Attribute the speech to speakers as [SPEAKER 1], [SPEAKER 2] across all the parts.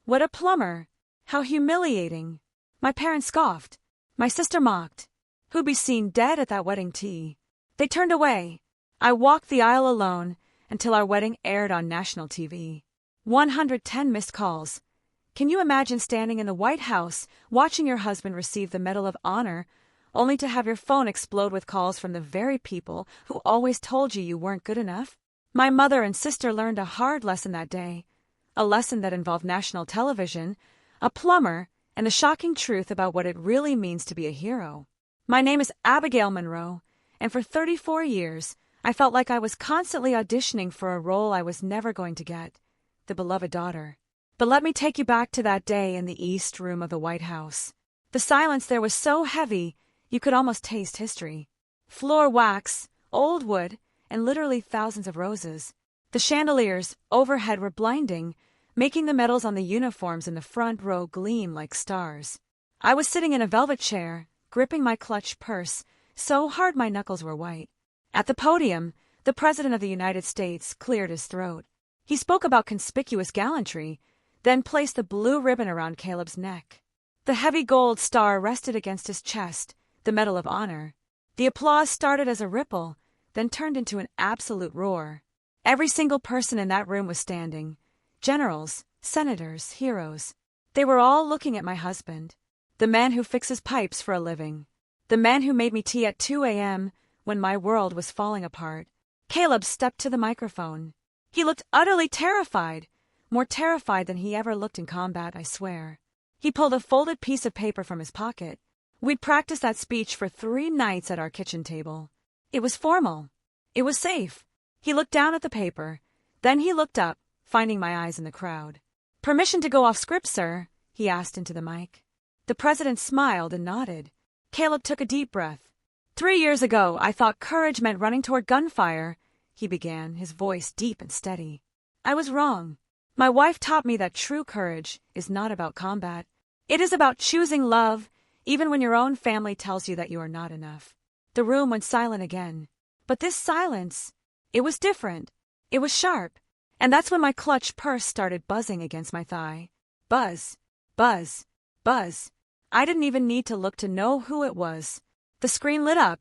[SPEAKER 1] What a plumber! How humiliating! My parents scoffed. My sister mocked. Who'd be seen dead at that wedding tea? They turned away. I walked the aisle alone until our wedding aired on national TV. 110 missed calls. Can you imagine standing in the White House watching your husband receive the Medal of Honor, only to have your phone explode with calls from the very people who always told you weren't good enough? My mother and sister learned a hard lesson that day, a lesson that involved national television, a plumber, and the shocking truth about what it really means to be a hero. My name is Abigail Monroe, and for 34 years, I felt like I was constantly auditioning for a role I was never going to get, the beloved daughter. But let me take you back to that day in the East Room of the White House. The silence there was so heavy, you could almost taste history. Floor wax, old wood, and literally thousands of roses. The chandeliers overhead were blinding, making the medals on the uniforms in the front row gleam like stars. I was sitting in a velvet chair, gripping my clutch purse, so hard my knuckles were white. At the podium, the President of the United States cleared his throat. He spoke about conspicuous gallantry, then placed the blue ribbon around Caleb's neck. The heavy gold star rested against his chest, the Medal of Honor. The applause started as a ripple, then turned into an absolute roar. Every single person in that room was standing. Generals, senators, heroes. They were all looking at my husband, the man who fixes pipes for a living, the man who made me tea at 2 a.m. when my world was falling apart. Caleb stepped to the microphone. He looked utterly terrified, more terrified than he ever looked in combat, I swear. He pulled a folded piece of paper from his pocket. We'd practiced that speech for 3 nights at our kitchen table. It was formal. It was safe. He looked down at the paper. Then he looked up, finding my eyes in the crowd. "Permission to go off script, sir?" he asked into the mic. The president smiled and nodded. Caleb took a deep breath. 3 years ago, I thought courage meant running toward gunfire, he began, his voice deep and steady. I was wrong. My wife taught me that true courage is not about combat. It is about choosing love, even when your own family tells you that you are not enough. The room went silent again. But this silence, it was different. It was sharp. And that's when my clutch purse started buzzing against my thigh. Buzz, buzz, buzz. I didn't even need to look to know who it was. The screen lit up.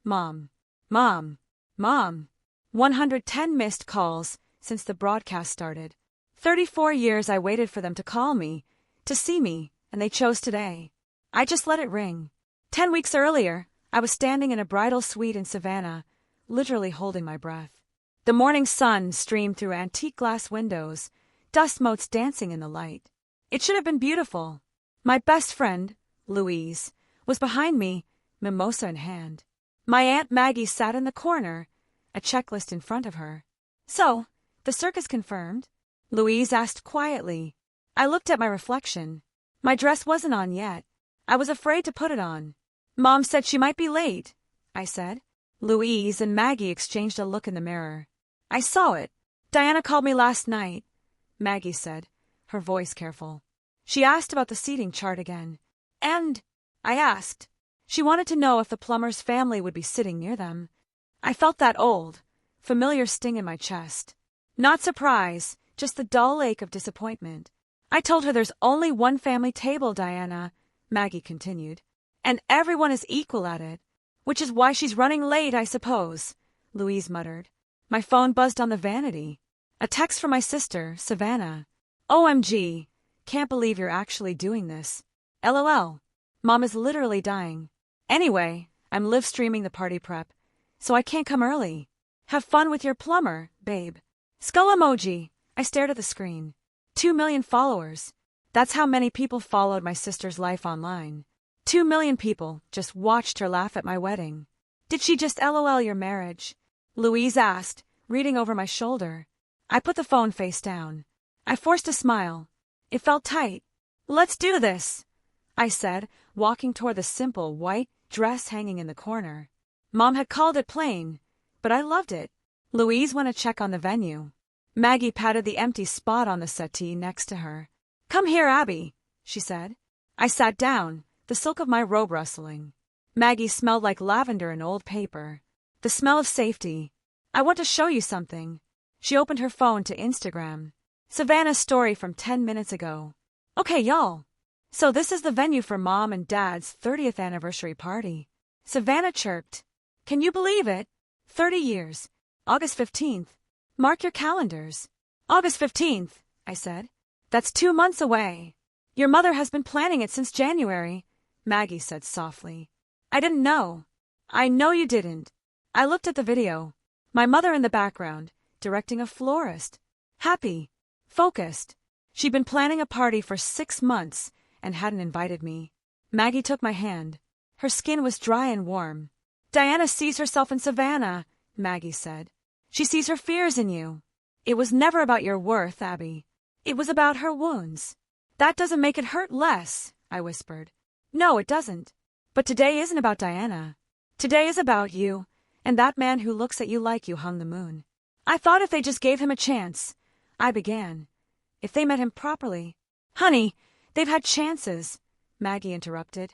[SPEAKER 1] Mom, Mom, Mom. 110 missed calls since the broadcast started. 34 years I waited for them to call me, to see me, and they chose today. I just let it ring. 10 weeks earlier, I was standing in a bridal suite in Savannah, literally holding my breath. The morning sun streamed through antique glass windows, dust motes dancing in the light. It should have been beautiful. My best friend, Louise, was behind me, mimosa in hand. My Aunt Maggie sat in the corner, a checklist in front of her. "So, the circus confirmed?" Louise asked quietly. I looked at my reflection. My dress wasn't on yet. I was afraid to put it on. "Mom said she might be late," I said. Louise and Maggie exchanged a look in the mirror. I saw it. "Diana called me last night," Maggie said, her voice careful. She asked about the seating chart again. "And?" I asked. She wanted to know if the plumber's family would be sitting near them. I felt that old, familiar sting in my chest. Not surprise, just the dull ache of disappointment. I told her there's only one family table, Diana, Maggie continued, and everyone is equal at it, which is why she's running late, I suppose, Louise muttered. My phone buzzed on the vanity. A text from my sister, Savannah. "OMG, can't believe you're actually doing this. LOL, Mom is literally dying. Anyway, I'm live streaming the party prep, so I can't come early. Have fun with your plumber, babe." Skull emoji. I stared at the screen. 2 million followers. That's how many people followed my sister's life online. 2 million people just watched her laugh at my wedding. "Did she just LOL your marriage?" Louise asked, reading over my shoulder. I put the phone face down. I forced a smile. It felt tight. "Let's do this," I said, walking toward the simple white dress hanging in the corner. Mom had called it plain, but I loved it. Louise went to check on the venue. Maggie patted the empty spot on the settee next to her. "Come here, Abby," she said. I sat down, the silk of my robe rustling. Maggie smelled like lavender and old paper. The smell of safety. "I want to show you something." She opened her phone to Instagram. Savannah's story from 10 minutes ago. Okay, y'all. So this is the venue for Mom and Dad's 30th anniversary party. Savannah chirped. Can you believe it? 30 years. August 15th. Mark your calendars. August 15th, I said. That's 2 months away. Your mother has been planning it since January, Maggie said softly. I didn't know. I know you didn't. I looked at the video. My mother in the background, directing a florist. Happy. Focused. She'd been planning a party for 6 months and hadn't invited me. Maggie took my hand. Her skin was dry and warm. Diana sees herself in Savannah, Maggie said. She sees her fears in you. It was never about your worth, Abby. It was about her wounds. That doesn't make it hurt less, I whispered. No, it doesn't. But today isn't about Diana. Today is about you, and that man who looks at you like you hung the moon. I thought if they just gave him a chance, I began. If they met him properly. Honey, they've had chances, Maggie interrupted.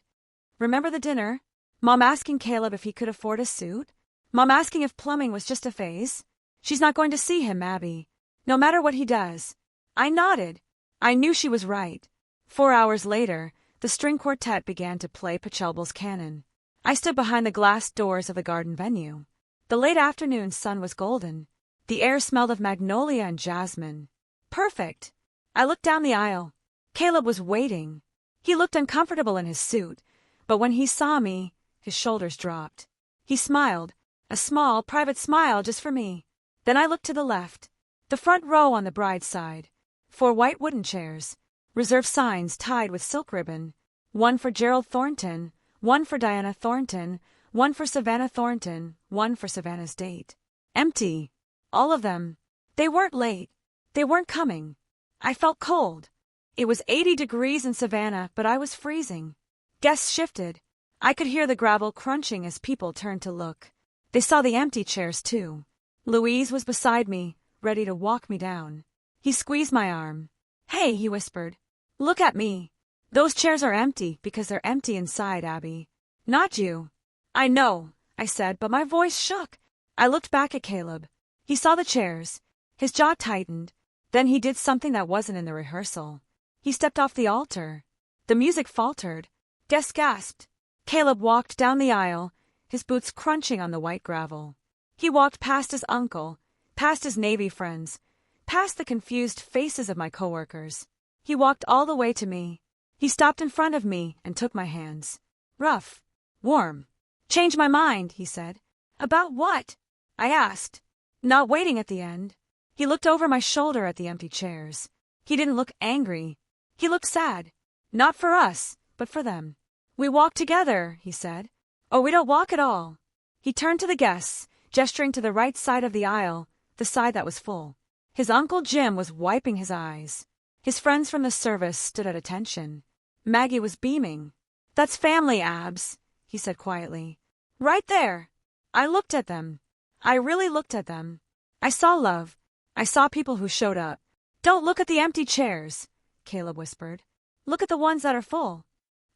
[SPEAKER 1] Remember the dinner? Mom asking Caleb if he could afford a suit? Mom asking if plumbing was just a phase? She's not going to see him, Abby. No matter what he does. I nodded. I knew she was right. 4 hours later, the string quartet began to play Pachelbel's Canon. I stood behind the glass doors of the garden venue. The late afternoon sun was golden. The air smelled of magnolia and jasmine. Perfect. I looked down the aisle. Caleb was waiting. He looked uncomfortable in his suit, but when he saw me, his shoulders dropped. He smiled, a small, private smile just for me. Then I looked to the left, the front row on the bride's side. 4 white wooden chairs, reserved signs tied with silk ribbon. 1 for Gerald Thornton, 1 for Diana Thornton, 1 for Savannah Thornton, 1 for Savannah's date. Empty. All of them. They weren't late. They weren't coming. I felt cold. It was 80 degrees in Savannah, but I was freezing. Guests shifted. I could hear the gravel crunching as people turned to look. They saw the empty chairs, too. Louise was beside me, ready to walk me down. He squeezed my arm. Hey, he whispered. Look at me. Those chairs are empty because they're empty inside, Abby. Not you. I know, I said, but my voice shook. I looked back at Caleb. He saw the chairs. His jaw tightened. Then he did something that wasn't in the rehearsal. He stepped off the altar. The music faltered. Guests gasped. Caleb walked down the aisle, his boots crunching on the white gravel. He walked past his uncle, past his Navy friends, past the confused faces of my coworkers. He walked all the way to me. He stopped in front of me and took my hands. Rough. Warm. Change my mind, he said. About what? I asked. Not waiting at the end. He looked over my shoulder at the empty chairs. He didn't look angry. He looked sad. Not for us, but for them. We walk together, he said. Or we don't walk at all. He turned to the guests, gesturing to the right side of the aisle, the side that was full. His Uncle Jim was wiping his eyes. His friends from the service stood at attention. Maggie was beaming. That's family, Abs, he said quietly. Right there. I looked at them. I really looked at them. I saw love. I saw people who showed up. Don't look at the empty chairs, Caleb whispered. Look at the ones that are full.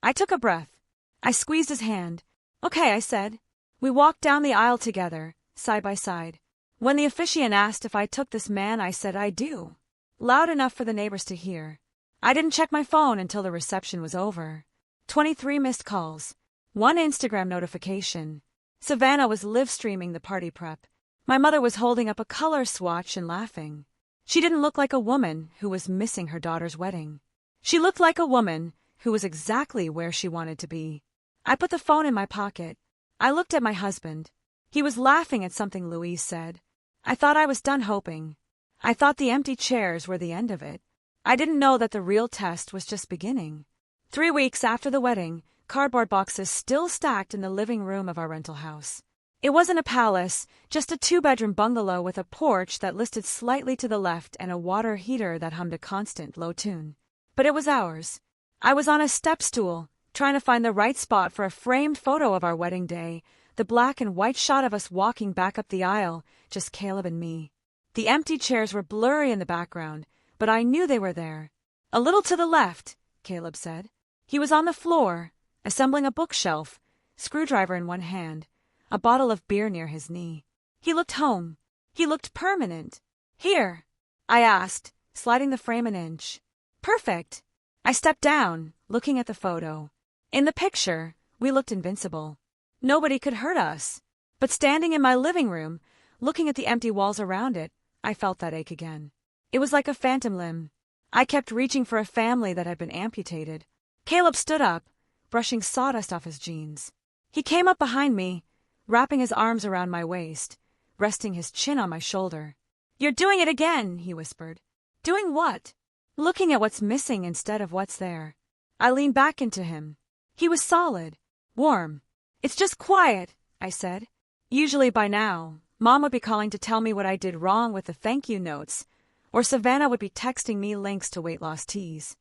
[SPEAKER 1] I took a breath. I squeezed his hand. Okay, I said. We walked down the aisle together, side by side. When the officiant asked if I took this man, I said I do. Loud enough for the neighbors to hear. I didn't check my phone until the reception was over. 23 missed calls. 1 Instagram notification. Savannah was live-streaming the party prep. My mother was holding up a color swatch and laughing. She didn't look like a woman who was missing her daughter's wedding. She looked like a woman who was exactly where she wanted to be. I put the phone in my pocket. I looked at my husband. He was laughing at something Louise said. I thought I was done hoping. I thought the empty chairs were the end of it. I didn't know that the real test was just beginning. 3 weeks after the wedding, cardboard boxes still stacked in the living room of our rental house. It wasn't a palace, just a 2-bedroom bungalow with a porch that listed slightly to the left and a water heater that hummed a constant low tune. But it was ours. I was on a step stool, trying to find the right spot for a framed photo of our wedding day, the black and white shot of us walking back up the aisle, just Caleb and me. The empty chairs were blurry in the background, but I knew they were there. A little to the left, Caleb said. He was on the floor, assembling a bookshelf, screwdriver in one hand, a bottle of beer near his knee. He looked home. He looked permanent. Here, I asked, sliding the frame an inch. Perfect. I stepped down, looking at the photo. In the picture, we looked invincible. Nobody could hurt us. But standing in my living room, looking at the empty walls around it, I felt that ache again. It was like a phantom limb. I kept reaching for a family that had been amputated. Caleb stood up, brushing sawdust off his jeans. He came up behind me, wrapping his arms around my waist, resting his chin on my shoulder. "You're doing it again," he whispered. "Doing what?" "Looking at what's missing instead of what's there." I leaned back into him. He was solid, warm. "It's just quiet," I said. Usually by now, Mom would be calling to tell me what I did wrong with the thank you notes, or Savannah would be texting me links to weight loss teas.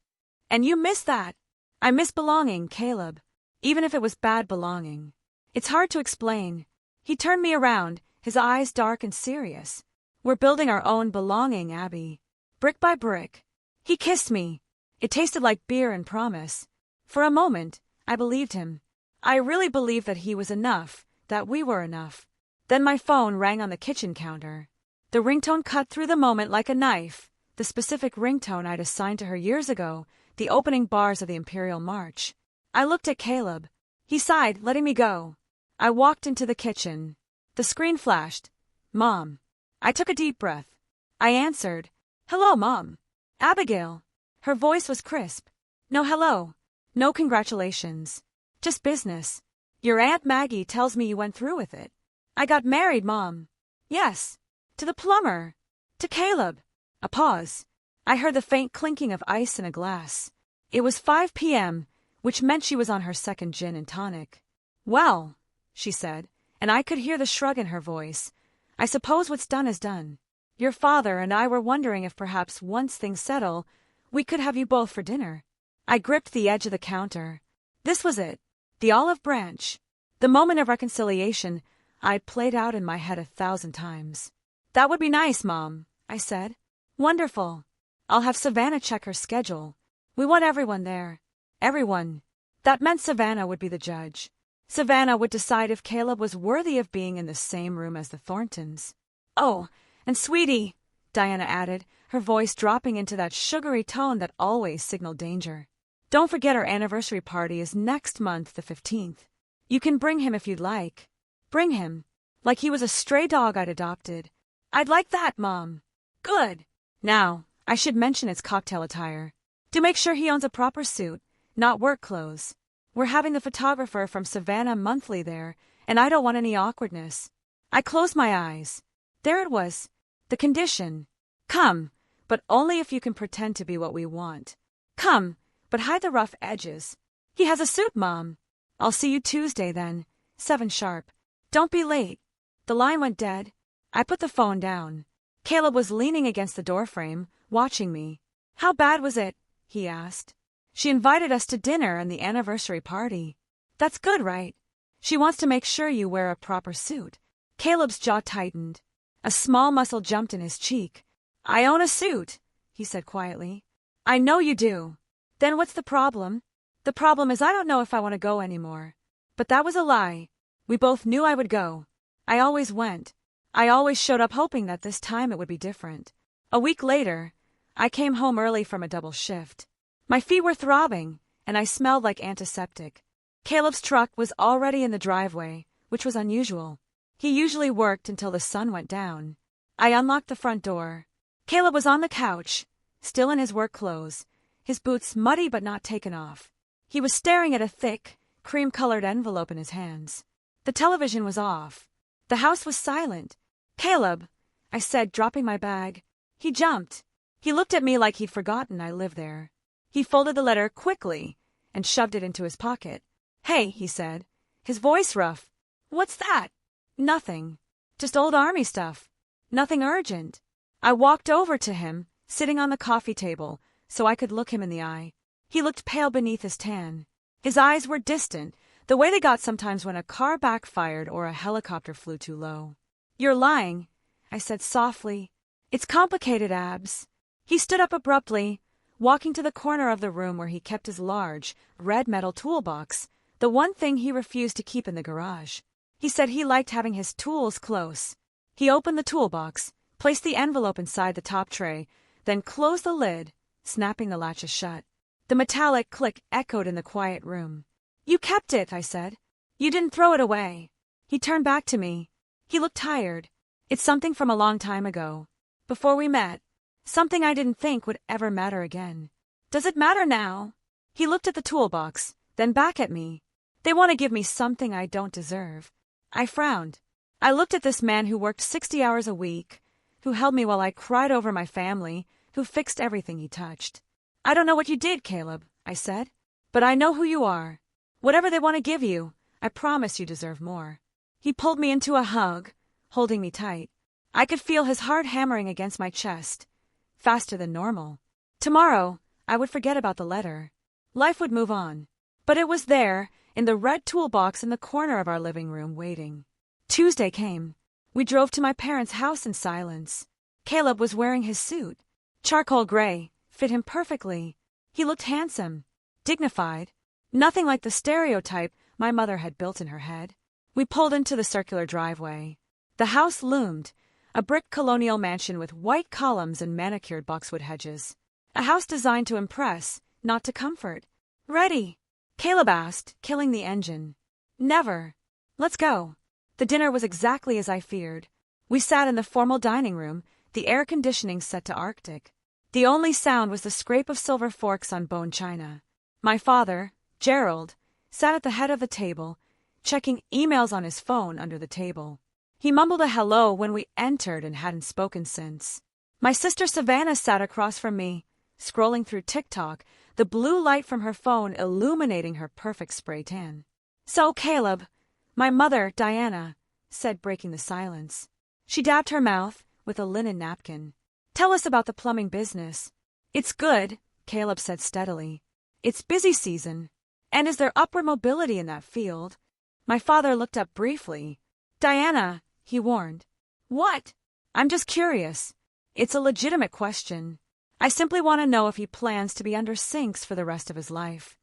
[SPEAKER 1] And you miss that. I miss belonging, Caleb, even if it was bad belonging. It's hard to explain. He turned me around, his eyes dark and serious. "We're building our own belonging, Abby. Brick by brick." He kissed me. It tasted like beer and promise. For a moment, I believed him. I really believed that he was enough, that we were enough. Then my phone rang on the kitchen counter. The ringtone cut through the moment like a knife, the specific ringtone I'd assigned to her years ago, the opening bars of the Imperial March. I looked at Caleb. He sighed, letting me go. I walked into the kitchen. The screen flashed. "Mom." I took a deep breath. I answered, "Hello, Mom." "Abigail." Her voice was crisp. "No hello. No congratulations. Just business. Your Aunt Maggie tells me you went through with it." "I got married, Mom." "Yes. To the plumber. To Caleb." A pause. I heard the faint clinking of ice in a glass. It was 5 p.m., which meant she was on her second gin and tonic. "Well," she said, and I could hear the shrug in her voice. "I suppose what's done is done. Your father and I were wondering if perhaps once things settle, we could have you both for dinner." I gripped the edge of the counter. This was it. The olive branch. The moment of reconciliation I'd played out in my head 1,000 times. "That would be nice, Mom," I said. "Wonderful. I'll have Savannah check her schedule. We want everyone there. Everyone." That meant Savannah would be the judge. Savannah would decide if Caleb was worthy of being in the same room as the Thorntons. "Oh, and sweetie," Diana added, her voice dropping into that sugary tone that always signaled danger. "Don't forget our anniversary party is next month, the 15th. You can bring him if you'd like. Bring him. Like he was a stray dog I'd adopted." "I'd like that, Mom." "Good. Now, I should mention its cocktail attire. Do make sure he owns a proper suit, not work clothes. We're having the photographer from Savannah Monthly there, and I don't want any awkwardness." I closed my eyes. There it was. The condition. "Come, but only if you can pretend to be what we want. Come, but hide the rough edges. He has a suit, Mom. I'll see you Tuesday then, 7 sharp. Don't be late." The line went dead. I put the phone down. Caleb was leaning against the doorframe, watching me. "How bad was it?" he asked. "She invited us to dinner and the anniversary party." "That's good, right? She wants to make sure you wear a proper suit." Caleb's jaw tightened. A small muscle jumped in his cheek. "I own a suit," he said quietly. "I know you do." "Then what's the problem?" "The problem is I don't know if I want to go anymore." But that was a lie. We both knew I would go. I always went. I always showed up hoping that this time it would be different. A week later, I came home early from a double shift. My feet were throbbing, and I smelled like antiseptic. Caleb's truck was already in the driveway, which was unusual. He usually worked until the sun went down. I unlocked the front door. Caleb was on the couch, still in his work clothes, his boots muddy but not taken off. He was staring at a thick, cream-colored envelope in his hands. The television was off. The house was silent. "Caleb," I said, dropping my bag. He jumped. He looked at me like he'd forgotten I lived there. He folded the letter quickly and shoved it into his pocket. "Hey," he said, his voice rough. "What's that?" "Nothing. Just old army stuff. Nothing urgent." I walked over to him, sitting on the coffee table, so I could look him in the eye. He looked pale beneath his tan. His eyes were distant, the way they got sometimes when a car backfired or a helicopter flew too low. "You're lying," I said softly. "It's complicated, Abs." He stood up abruptly, walking to the corner of the room where he kept his large, red metal toolbox, the one thing he refused to keep in the garage. He said he liked having his tools close. He opened the toolbox, placed the envelope inside the top tray, then closed the lid, snapping the latches shut. The metallic click echoed in the quiet room. You kept it, I said. You didn't throw it away. He turned back to me. He looked tired. It's something from a long time ago. Before we met. Something I didn't think would ever matter again. Does it matter now? He looked at the toolbox, then back at me. They want to give me something I don't deserve. I frowned. I looked at this man who worked 60 hours a week, who held me while I cried over my family, who fixed everything he touched. I don't know what you did, Caleb, I said, but I know who you are. Whatever they want to give you, I promise you deserve more. He pulled me into a hug, holding me tight. I could feel his heart hammering against my chest, faster than normal. Tomorrow, I would forget about the letter. Life would move on. But it was there, in the red toolbox in the corner of our living room, waiting. Tuesday came. We drove to my parents' house in silence. Caleb was wearing his suit. Charcoal gray, fit him perfectly. He looked handsome, dignified, nothing like the stereotype my mother had built in her head. We pulled into the circular driveway. The house loomed, a brick colonial mansion with white columns and manicured boxwood hedges. A house designed to impress, not to comfort. Ready? Caleb asked, killing the engine. Never. Let's go. The dinner was exactly as I feared. We sat in the formal dining room, the air conditioning set to Arctic. The only sound was the scrape of silver forks on bone china. My father, Gerald, sat at the head of the table, checking emails on his phone under the table. He mumbled a hello when we entered and hadn't spoken since. My sister Savannah sat across from me, scrolling through TikTok, the blue light from her phone illuminating her perfect spray tan. So, Caleb, my mother, Diana, said, breaking the silence. She dabbed her mouth with a linen napkin. Tell us about the plumbing business. It's good, Caleb said steadily. It's busy season. And is there upward mobility in that field? My father looked up briefly. Diana, he warned. What? I'm just curious. It's a legitimate question. I simply want to know if he plans to be under sinks for the rest of his life.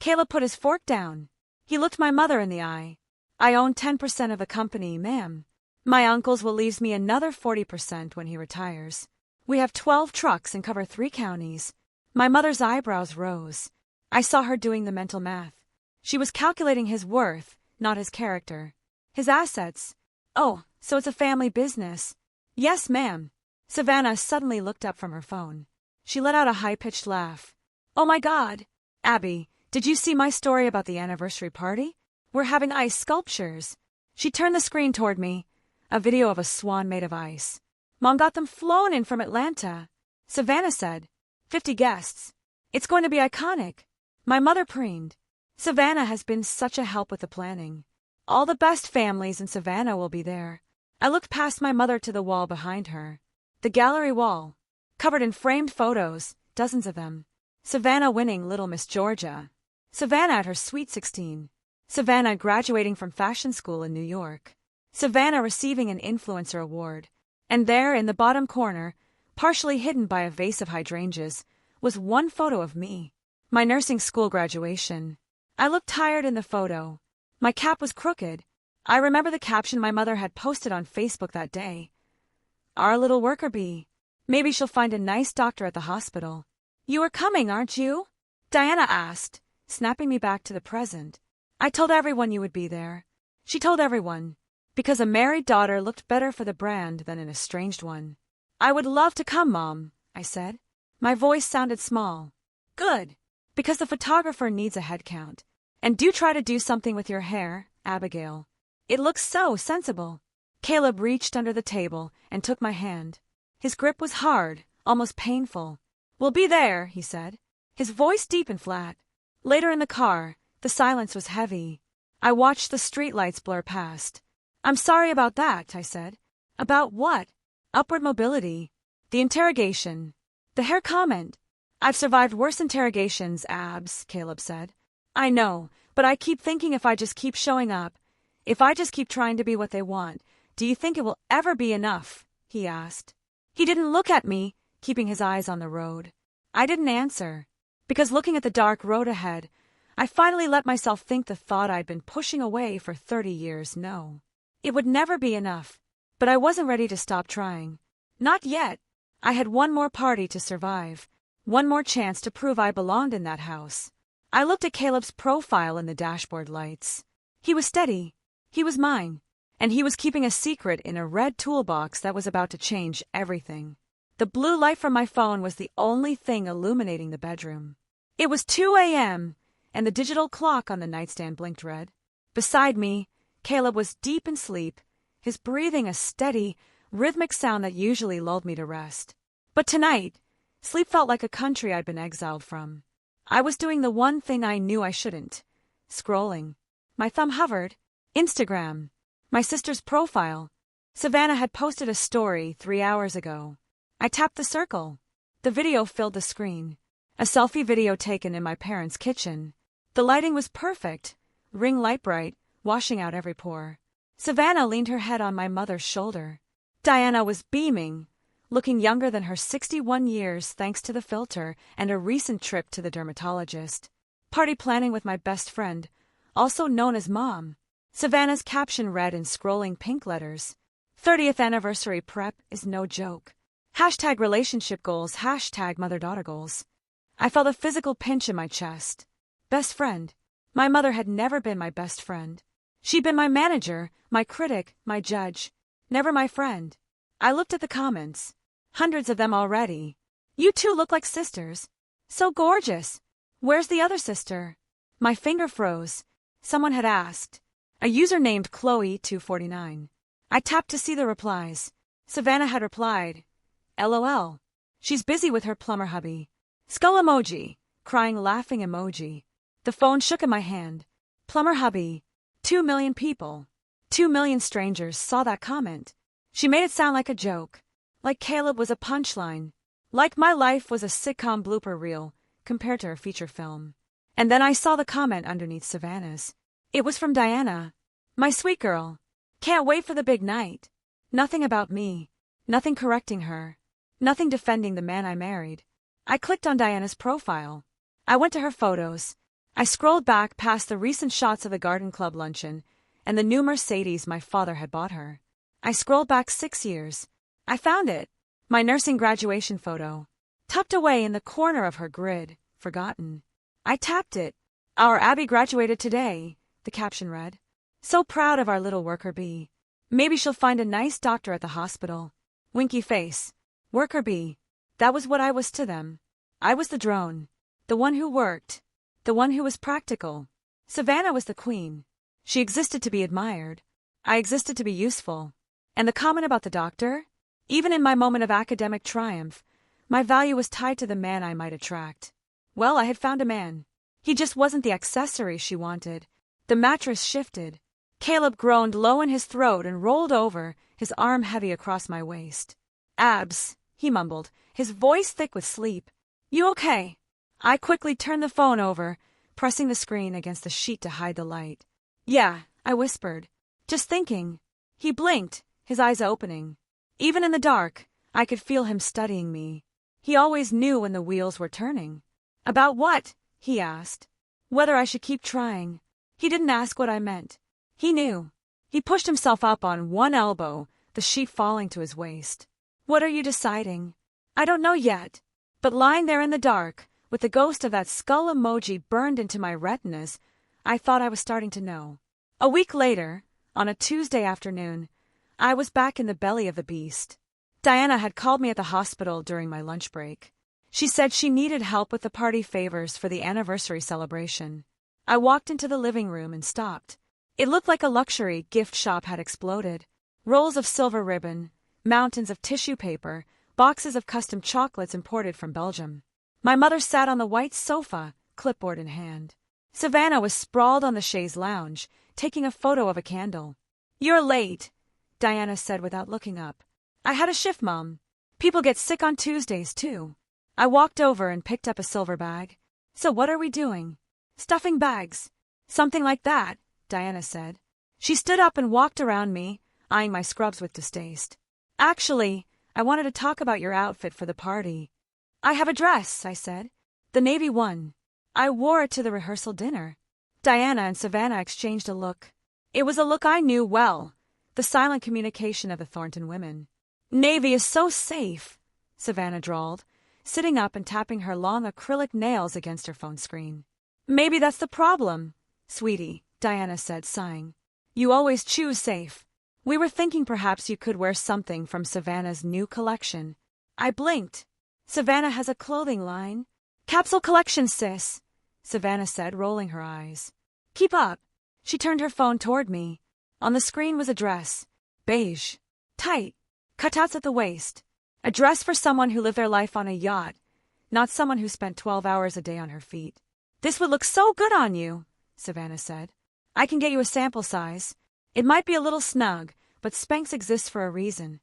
[SPEAKER 1] Caleb put his fork down. He looked my mother in the eye. I own 10% of the company, ma'am. My uncle's will leave me another 40% when he retires. We have 12 trucks and cover 3 counties. My mother's eyebrows rose. I saw her doing the mental math. She was calculating his worth, not his character. His assets. Oh, so it's a family business. Yes, ma'am. Savannah suddenly looked up from her phone. She let out a high-pitched laugh. Oh my God! Abby, did you see my story about the anniversary party? We're having ice sculptures. She turned the screen toward me. A video of a swan made of ice. Mom got them flown in from Atlanta. Savannah said. 50 guests. It's going to be iconic. My mother preened. Savannah has been such a help with the planning. All the best families in Savannah will be there. I looked past my mother to the wall behind her. The gallery wall. Covered in framed photos, dozens of them. Savannah winning Little Miss Georgia. Savannah at her Sweet 16. Savannah graduating from fashion school in New York. Savannah receiving an influencer award. And there, in the bottom corner, partially hidden by a vase of hydrangeas, was one photo of me. My nursing school graduation. I looked tired in the photo. My cap was crooked. I remember the caption my mother had posted on Facebook that day. Our little worker bee. Maybe she'll find a nice doctor at the hospital. You are coming, aren't you? Diana asked, snapping me back to the present. I told everyone you would be there. She told everyone, because a married daughter looked better for the brand than an estranged one. I would love to come, Mom, I said. My voice sounded small. Good, because the photographer needs a head count. And do try to do something with your hair, Abigail. It looks so sensible. Caleb reached under the table and took my hand. His grip was hard, almost painful. We'll be there, he said, his voice deep and flat. Later in the car, the silence was heavy. I watched the streetlights blur past. I'm sorry about that, I said. About what? Upward mobility. The interrogation. The hair comment. I've survived worse interrogations, Abs, Caleb said. I know, but I keep thinking if I just keep showing up, if I just keep trying to be what they want, do you think it will ever be enough? He asked. He didn't look at me, keeping his eyes on the road. I didn't answer, because looking at the dark road ahead, I finally let myself think the thought I'd been pushing away for 30 years, no. It would never be enough, but I wasn't ready to stop trying. Not yet. I had one more party to survive, One more chance to prove I belonged in that house. I looked at Caleb's profile in the dashboard lights. He was steady. He was mine. And he was keeping a secret in a red toolbox that was about to change everything. The blue light from my phone was the only thing illuminating the bedroom. It was 2 a.m., and the digital clock on the nightstand blinked red. Beside me, Caleb was deep in sleep, his breathing a steady, rhythmic sound that usually lulled me to rest. But tonight, sleep felt like a country I'd been exiled from. I was doing the one thing I knew I shouldn't. Scrolling. My thumb hovered. Instagram. My sister's profile. Savannah had posted a story 3 hours ago. I tapped the circle. The video filled the screen. A selfie video taken in my parents' kitchen. The lighting was perfect. Ring light bright, washing out every pore. Savannah leaned her head on my mother's shoulder. Diana was beaming, looking younger than her 61 years thanks to the filter and a recent trip to the dermatologist. Party planning with my best friend, also known as Mom. Savannah's caption read in scrolling pink letters, 30th anniversary prep is no joke. Hashtag relationship goals, hashtag mother-daughter goals. I felt a physical pinch in my chest. Best friend. My mother had never been my best friend. She'd been my manager, my critic, my judge. Never my friend. I looked at the comments. Hundreds of them already. You two look like sisters. So gorgeous. Where's the other sister? My finger froze. Someone had asked. A user named Chloe249. I tapped to see the replies. Savannah had replied, LOL. She's busy with her plumber hubby. Skull emoji. Crying laughing emoji. The phone shook in my hand. Plumber hubby. 2 million people. 2 million strangers saw that comment. She made it sound like a joke. Like Caleb was a punchline. Like my life was a sitcom blooper reel compared to her feature film. And then I saw the comment underneath Savannah's. It was from Diana. My sweet girl. Can't wait for the big night. Nothing about me. Nothing correcting her. Nothing defending the man I married. I clicked on Diana's profile. I went to her photos. I scrolled back past the recent shots of the garden club luncheon and the new Mercedes my father had bought her. I scrolled back 6 years. I found it. My nursing graduation photo. Tucked away in the corner of her grid. Forgotten. I tapped it. Our Abby graduated today, the caption read. So proud of our little worker bee. Maybe she'll find a nice doctor at the hospital. Winky face. Worker bee. That was what I was to them. I was the drone. The one who worked. The one who was practical. Savannah was the queen. She existed to be admired. I existed to be useful. And the comment about the doctor? Even in my moment of academic triumph, my value was tied to the man I might attract. Well, I had found a man. He just wasn't the accessory she wanted. The mattress shifted. Caleb groaned low in his throat and rolled over, his arm heavy across my waist. Abs, he mumbled, his voice thick with sleep. You okay? I quickly turned the phone over, pressing the screen against the sheet to hide the light. Yeah, I whispered. Just thinking. He blinked, his eyes opening. Even in the dark, I could feel him studying me. He always knew when the wheels were turning. About what? He asked. Whether I should keep trying. He didn't ask what I meant. He knew. He pushed himself up on one elbow, the sheet falling to his waist. What are you deciding? I don't know yet. But lying there in the dark, with the ghost of that skull emoji burned into my retinas, I thought I was starting to know. A week later, on a Tuesday afternoon, I was back in the belly of the beast. Diana had called me at the hospital during my lunch break. She said she needed help with the party favors for the anniversary celebration. I walked into the living room and stopped. It looked like a luxury gift shop had exploded. Rolls of silver ribbon, mountains of tissue paper, boxes of custom chocolates imported from Belgium. My mother sat on the white sofa, clipboard in hand. Savannah was sprawled on the chaise lounge, taking a photo of a candle. You're late, Diana said without looking up. I had a shift, Mom. People get sick on Tuesdays, too. I walked over and picked up a silver bag. So what are we doing? Stuffing bags. Something like that, Diana said. She stood up and walked around me, eyeing my scrubs with distaste. Actually, I wanted to talk about your outfit for the party. I have a dress, I said. The navy one. I wore it to the rehearsal dinner. Diana and Savannah exchanged a look. It was a look I knew well, the silent communication of the Thornton women. Navy is so safe, Savannah drawled, sitting up and tapping her long acrylic nails against her phone screen. Maybe that's the problem, sweetie, Diana said, sighing. You always choose safe. We were thinking perhaps you could wear something from Savannah's new collection. I blinked. Savannah has a clothing line? Capsule collection, sis, Savannah said, rolling her eyes. Keep up. She turned her phone toward me. On the screen was a dress. Beige. Tight. Cutouts at the waist. A dress for someone who lived their life on a yacht, not someone who spent 12 hours a day on her feet. This would look so good on you, Savannah said. I can get you a sample size. It might be a little snug, but Spanx exists for a reason.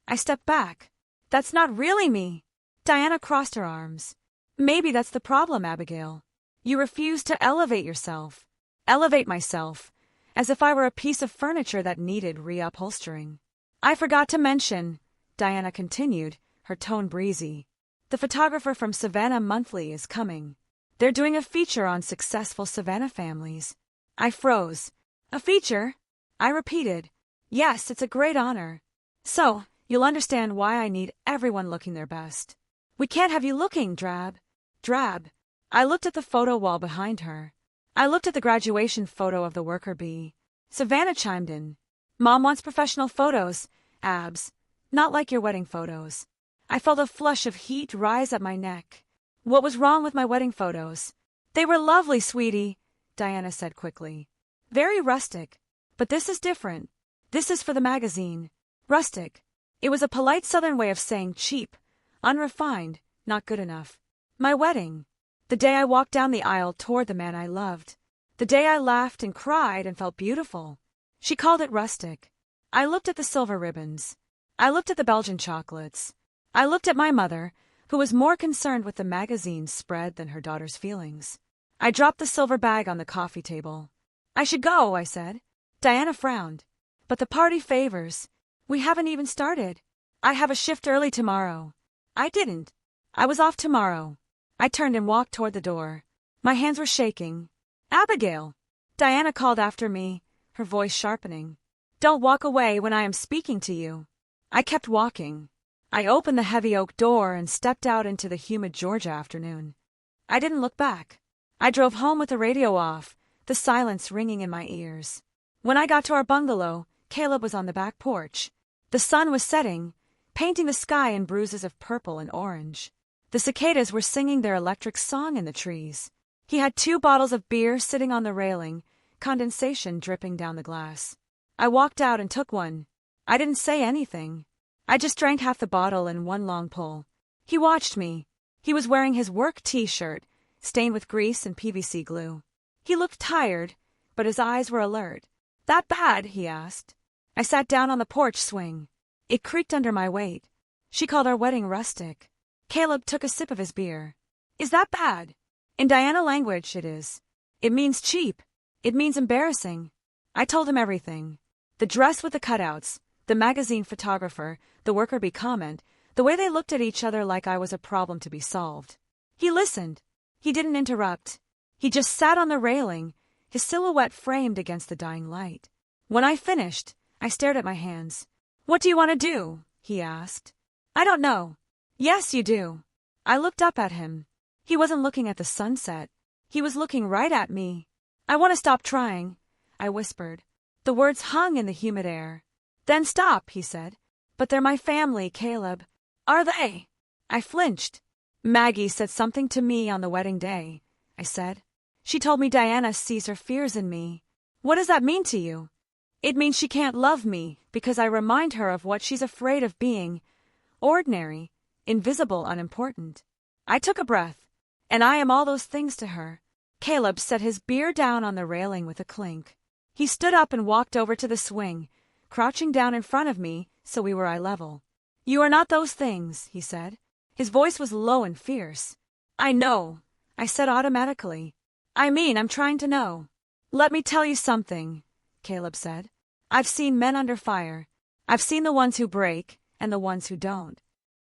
[SPEAKER 1] I stepped back. That's not really me. Diana crossed her arms. Maybe that's the problem, Abigail. You refuse to elevate yourself. Elevate myself, as if I were a piece of furniture that needed reupholstering. I forgot to mention, Diana continued, her tone breezy. The photographer from Savannah Monthly is coming. They're doing a feature on successful Savannah families. I froze. A feature? I repeated. Yes, it's a great honor. So, you'll understand why I need everyone looking their best. We can't have you looking drab. Drab. I looked at the photo wall behind her. I looked at the graduation photo of the worker bee. Savannah chimed in. Mom wants professional photos, Abs. Not like your wedding photos. I felt a flush of heat rise up my neck. What was wrong with my wedding photos? They were lovely, sweetie, Diana said quickly. Very rustic. But this is different. This is for the magazine. Rustic. It was a polite southern way of saying cheap, unrefined, not good enough. My wedding. The day I walked down the aisle toward the man I loved. The day I laughed and cried and felt beautiful. She called it rustic. I looked at the silver ribbons. I looked at the Belgian chocolates. I looked at my mother, who was more concerned with the magazine's spread than her daughter's feelings. I dropped the silver bag on the coffee table. I should go, I said. Diana frowned. But the party favors. We haven't even started. I have a shift early tomorrow. I didn't. I was off tomorrow. I turned and walked toward the door. My hands were shaking. Abigail! Diana called after me, her voice sharpening. Don't walk away when I am speaking to you. I kept walking. I opened the heavy oak door and stepped out into the humid Georgia afternoon. I didn't look back. I drove home with the radio off, the silence ringing in my ears. When I got to our bungalow, Caleb was on the back porch. The sun was setting, painting the sky in bruises of purple and orange. The cicadas were singing their electric song in the trees. He had 2 bottles of beer sitting on the railing, condensation dripping down the glass. I walked out and took one. I didn't say anything. I just drank half the bottle in one long pull. He watched me. He was wearing his work t-shirt, stained with grease and PVC glue. He looked tired, but his eyes were alert. That bad? He asked. I sat down on the porch swing. It creaked under my weight. She called our wedding rustic. Caleb took a sip of his beer. Is that bad? In Diana language, it is. It means cheap. It means embarrassing. I told him everything. The dress with the cutouts, the magazine photographer, the worker bee comment, the way they looked at each other like I was a problem to be solved. He listened. He didn't interrupt. He just sat on the railing, his silhouette framed against the dying light. When I finished, I stared at my hands. What do you want to do? He asked. I don't know. Yes, you do. I looked up at him. He wasn't looking at the sunset. He was looking right at me. I want to stop trying, I whispered. The words hung in the humid air. Then stop, he said. But they're my family, Caleb. Are they? I flinched. Maggie said something to me on the wedding day, I said. She told me Diana sees her fears in me. What does that mean to you? It means she can't love me because I remind her of what she's afraid of being. Ordinary, invisible, unimportant. I took a breath. And I am all those things to her. Caleb set his beer down on the railing with a clink. He stood up and walked over to the swing, crouching down in front of me so we were eye level. You are not those things, he said. His voice was low and fierce. I know, I said automatically. I mean, I'm trying to know. Let me tell you something, Caleb said. I've seen men under fire. I've seen the ones who break and the ones who don't.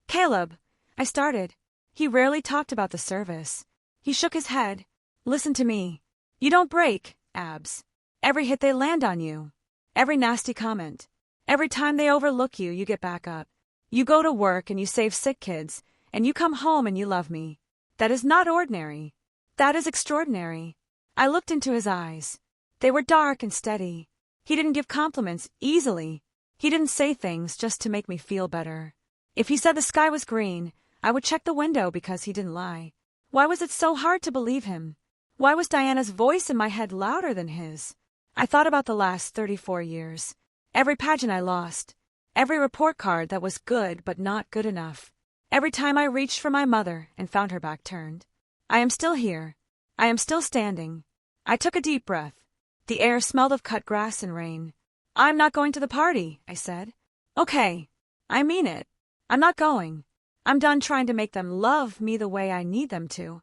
[SPEAKER 1] Caleb, I started. He rarely talked about the service. He shook his head. Listen to me. You don't break, Abs. Every hit they land on you. Every nasty comment. Every time they overlook you, you get back up. You go to work and you save sick kids, and you come home and you love me. That is not ordinary. That is extraordinary. I looked into his eyes. They were dark and steady. He didn't give compliments easily. He didn't say things just to make me feel better. If he said the sky was green, I would check the window because he didn't lie. Why was it so hard to believe him? Why was Diana's voice in my head louder than his? I thought about the last 34 years. Every pageant I lost. Every report card that was good but not good enough. Every time I reached for my mother and found her back turned. I am still here. I am still standing. I took a deep breath. The air smelled of cut grass and rain. I'm not going to the party, I said. Okay. I mean it. I'm not going. I'm done trying to make them love me the way I need them to.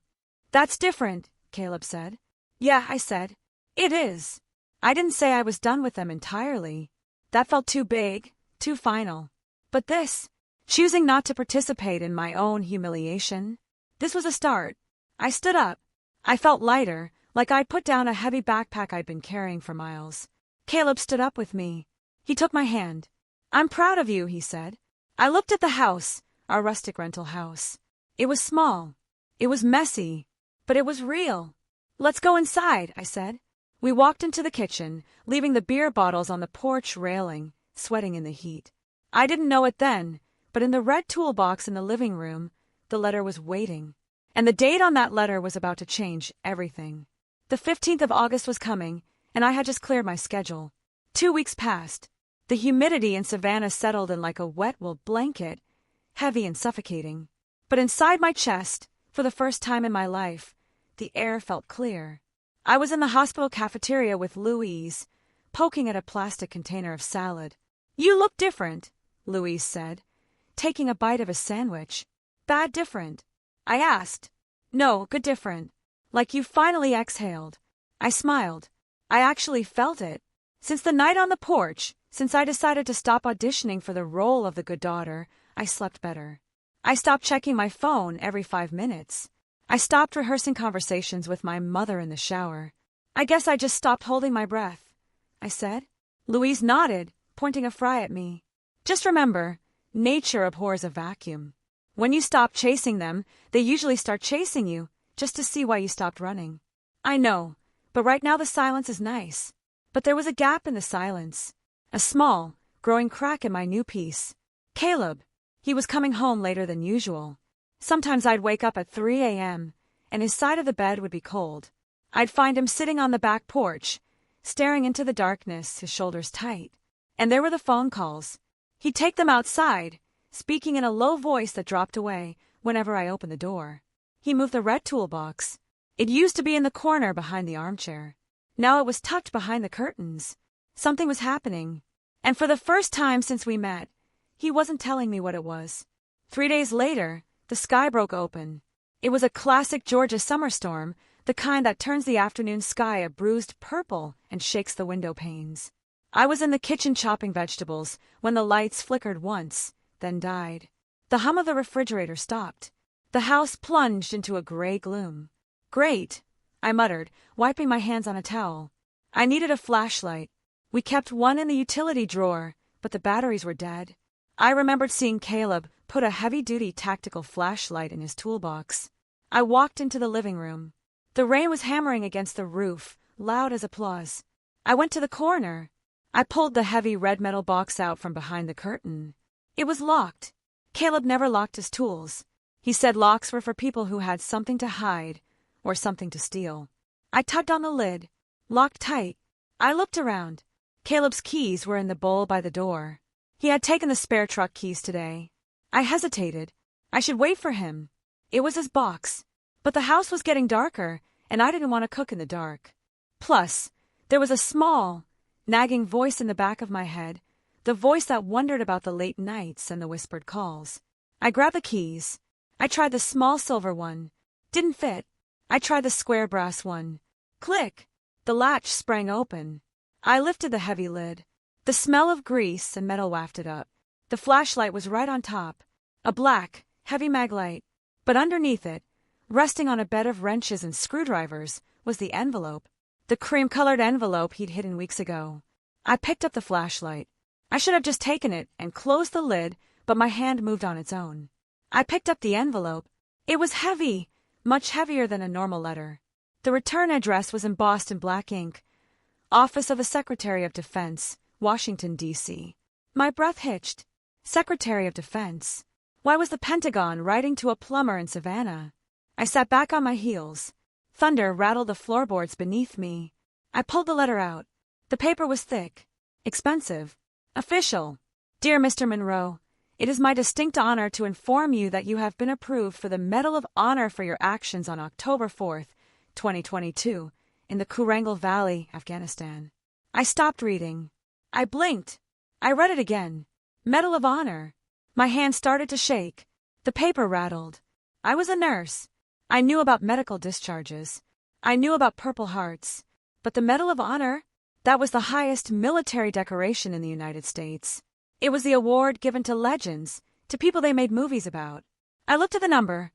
[SPEAKER 1] That's different, Caleb said. Yeah, I said. It is. I didn't say I was done with them entirely. That felt too big, too final. But this, choosing not to participate in my own humiliation, this was a start. I stood up. I felt lighter, like I'd put down a heavy backpack I'd been carrying for miles. Caleb stood up with me. He took my hand. I'm proud of you, he said. I looked at the house, our rustic rental house. It was small. It was messy. But it was real. Let's go inside, I said. We walked into the kitchen, leaving the beer bottles on the porch railing, sweating in the heat. I didn't know it then, but in the red toolbox in the living room, the letter was waiting. And the date on that letter was about to change everything. The 15th of August was coming, and I had just cleared my schedule. 2 weeks passed. The humidity in Savannah settled in like a wet wool blanket, heavy and suffocating. But inside my chest, for the first time in my life, the air felt clear. I was in the hospital cafeteria with Louise, poking at a plastic container of salad. You look different, Louise said, taking a bite of a sandwich. Bad different? I asked. No, good different. Like you finally exhaled. I smiled. I actually felt it. Since the night on the porch, since I decided to stop auditioning for the role of the good daughter, I slept better. I stopped checking my phone every 5 minutes. I stopped rehearsing conversations with my mother in the shower. I guess I just stopped holding my breath, I said. Louise nodded, pointing a fry at me. Just remember, nature abhors a vacuum. When you stop chasing them, they usually start chasing you, just to see why you stopped running. I know, but right now the silence is nice. But there was a gap in the silence. A small, growing crack in my new piece. Caleb. He was coming home later than usual. Sometimes I'd wake up at 3 a.m., and his side of the bed would be cold. I'd find him sitting on the back porch, staring into the darkness, his shoulders tight. And there were the phone calls. He'd take them outside, speaking in a low voice that dropped away whenever I opened the door. He moved the red toolbox. It used to be in the corner behind the armchair. Now it was tucked behind the curtains. Something was happening. And for the first time since we met, he wasn't telling me what it was. 3 days later, the sky broke open. It was a classic Georgia summer storm, the kind that turns the afternoon sky a bruised purple and shakes the window panes. I was in the kitchen chopping vegetables when the lights flickered once, then died. The hum of the refrigerator stopped. The house plunged into a gray gloom. Great, I muttered, wiping my hands on a towel. I needed a flashlight. We kept one in the utility drawer, but the batteries were dead. I remembered seeing Caleb put a heavy-duty tactical flashlight in his toolbox. I walked into the living room. The rain was hammering against the roof, loud as applause. I went to the corner. I pulled the heavy red metal box out from behind the curtain. It was locked. Caleb never locked his tools. He said locks were for people who had something to hide or something to steal. I tugged on the lid. Locked tight. I looked around. Caleb's keys were in the bowl by the door. He had taken the spare truck keys today. I hesitated. I should wait for him. It was his box. But the house was getting darker, and I didn't want to cook in the dark. Plus, there was a small, nagging voice in the back of my head, the voice that wondered about the late nights and the whispered calls. I grabbed the keys. I tried the small silver one. Didn't fit. I tried the square brass one. Click! The latch sprang open. I lifted the heavy lid. The smell of grease and metal wafted up. The flashlight was right on top. A black, heavy mag light. But underneath it, resting on a bed of wrenches and screwdrivers, was the envelope. The cream-colored envelope he'd hidden weeks ago. I picked up the flashlight. I should have just taken it and closed the lid, but my hand moved on its own. I picked up the envelope. It was heavy, much heavier than a normal letter. The return address was embossed in black ink. Office of the Secretary of Defense, Washington, D.C. My breath hitched. Secretary of Defense. Why was the Pentagon writing to a plumber in Savannah? I sat back on my heels. Thunder rattled the floorboards beneath me. I pulled the letter out. The paper was thick, expensive, official. Dear Mr. Monroe, it is my distinct honor to inform you that you have been approved for the Medal of Honor for your actions on October 4th, 2022, in the Korangal Valley, Afghanistan. I stopped reading. I blinked. I read it again. Medal of Honor. My hand started to shake. The paper rattled. I was a nurse. I knew about medical discharges. I knew about Purple Hearts. But the Medal of Honor? That was the highest military decoration in the United States. It was the award given to legends, to people they made movies about. I looked at the number.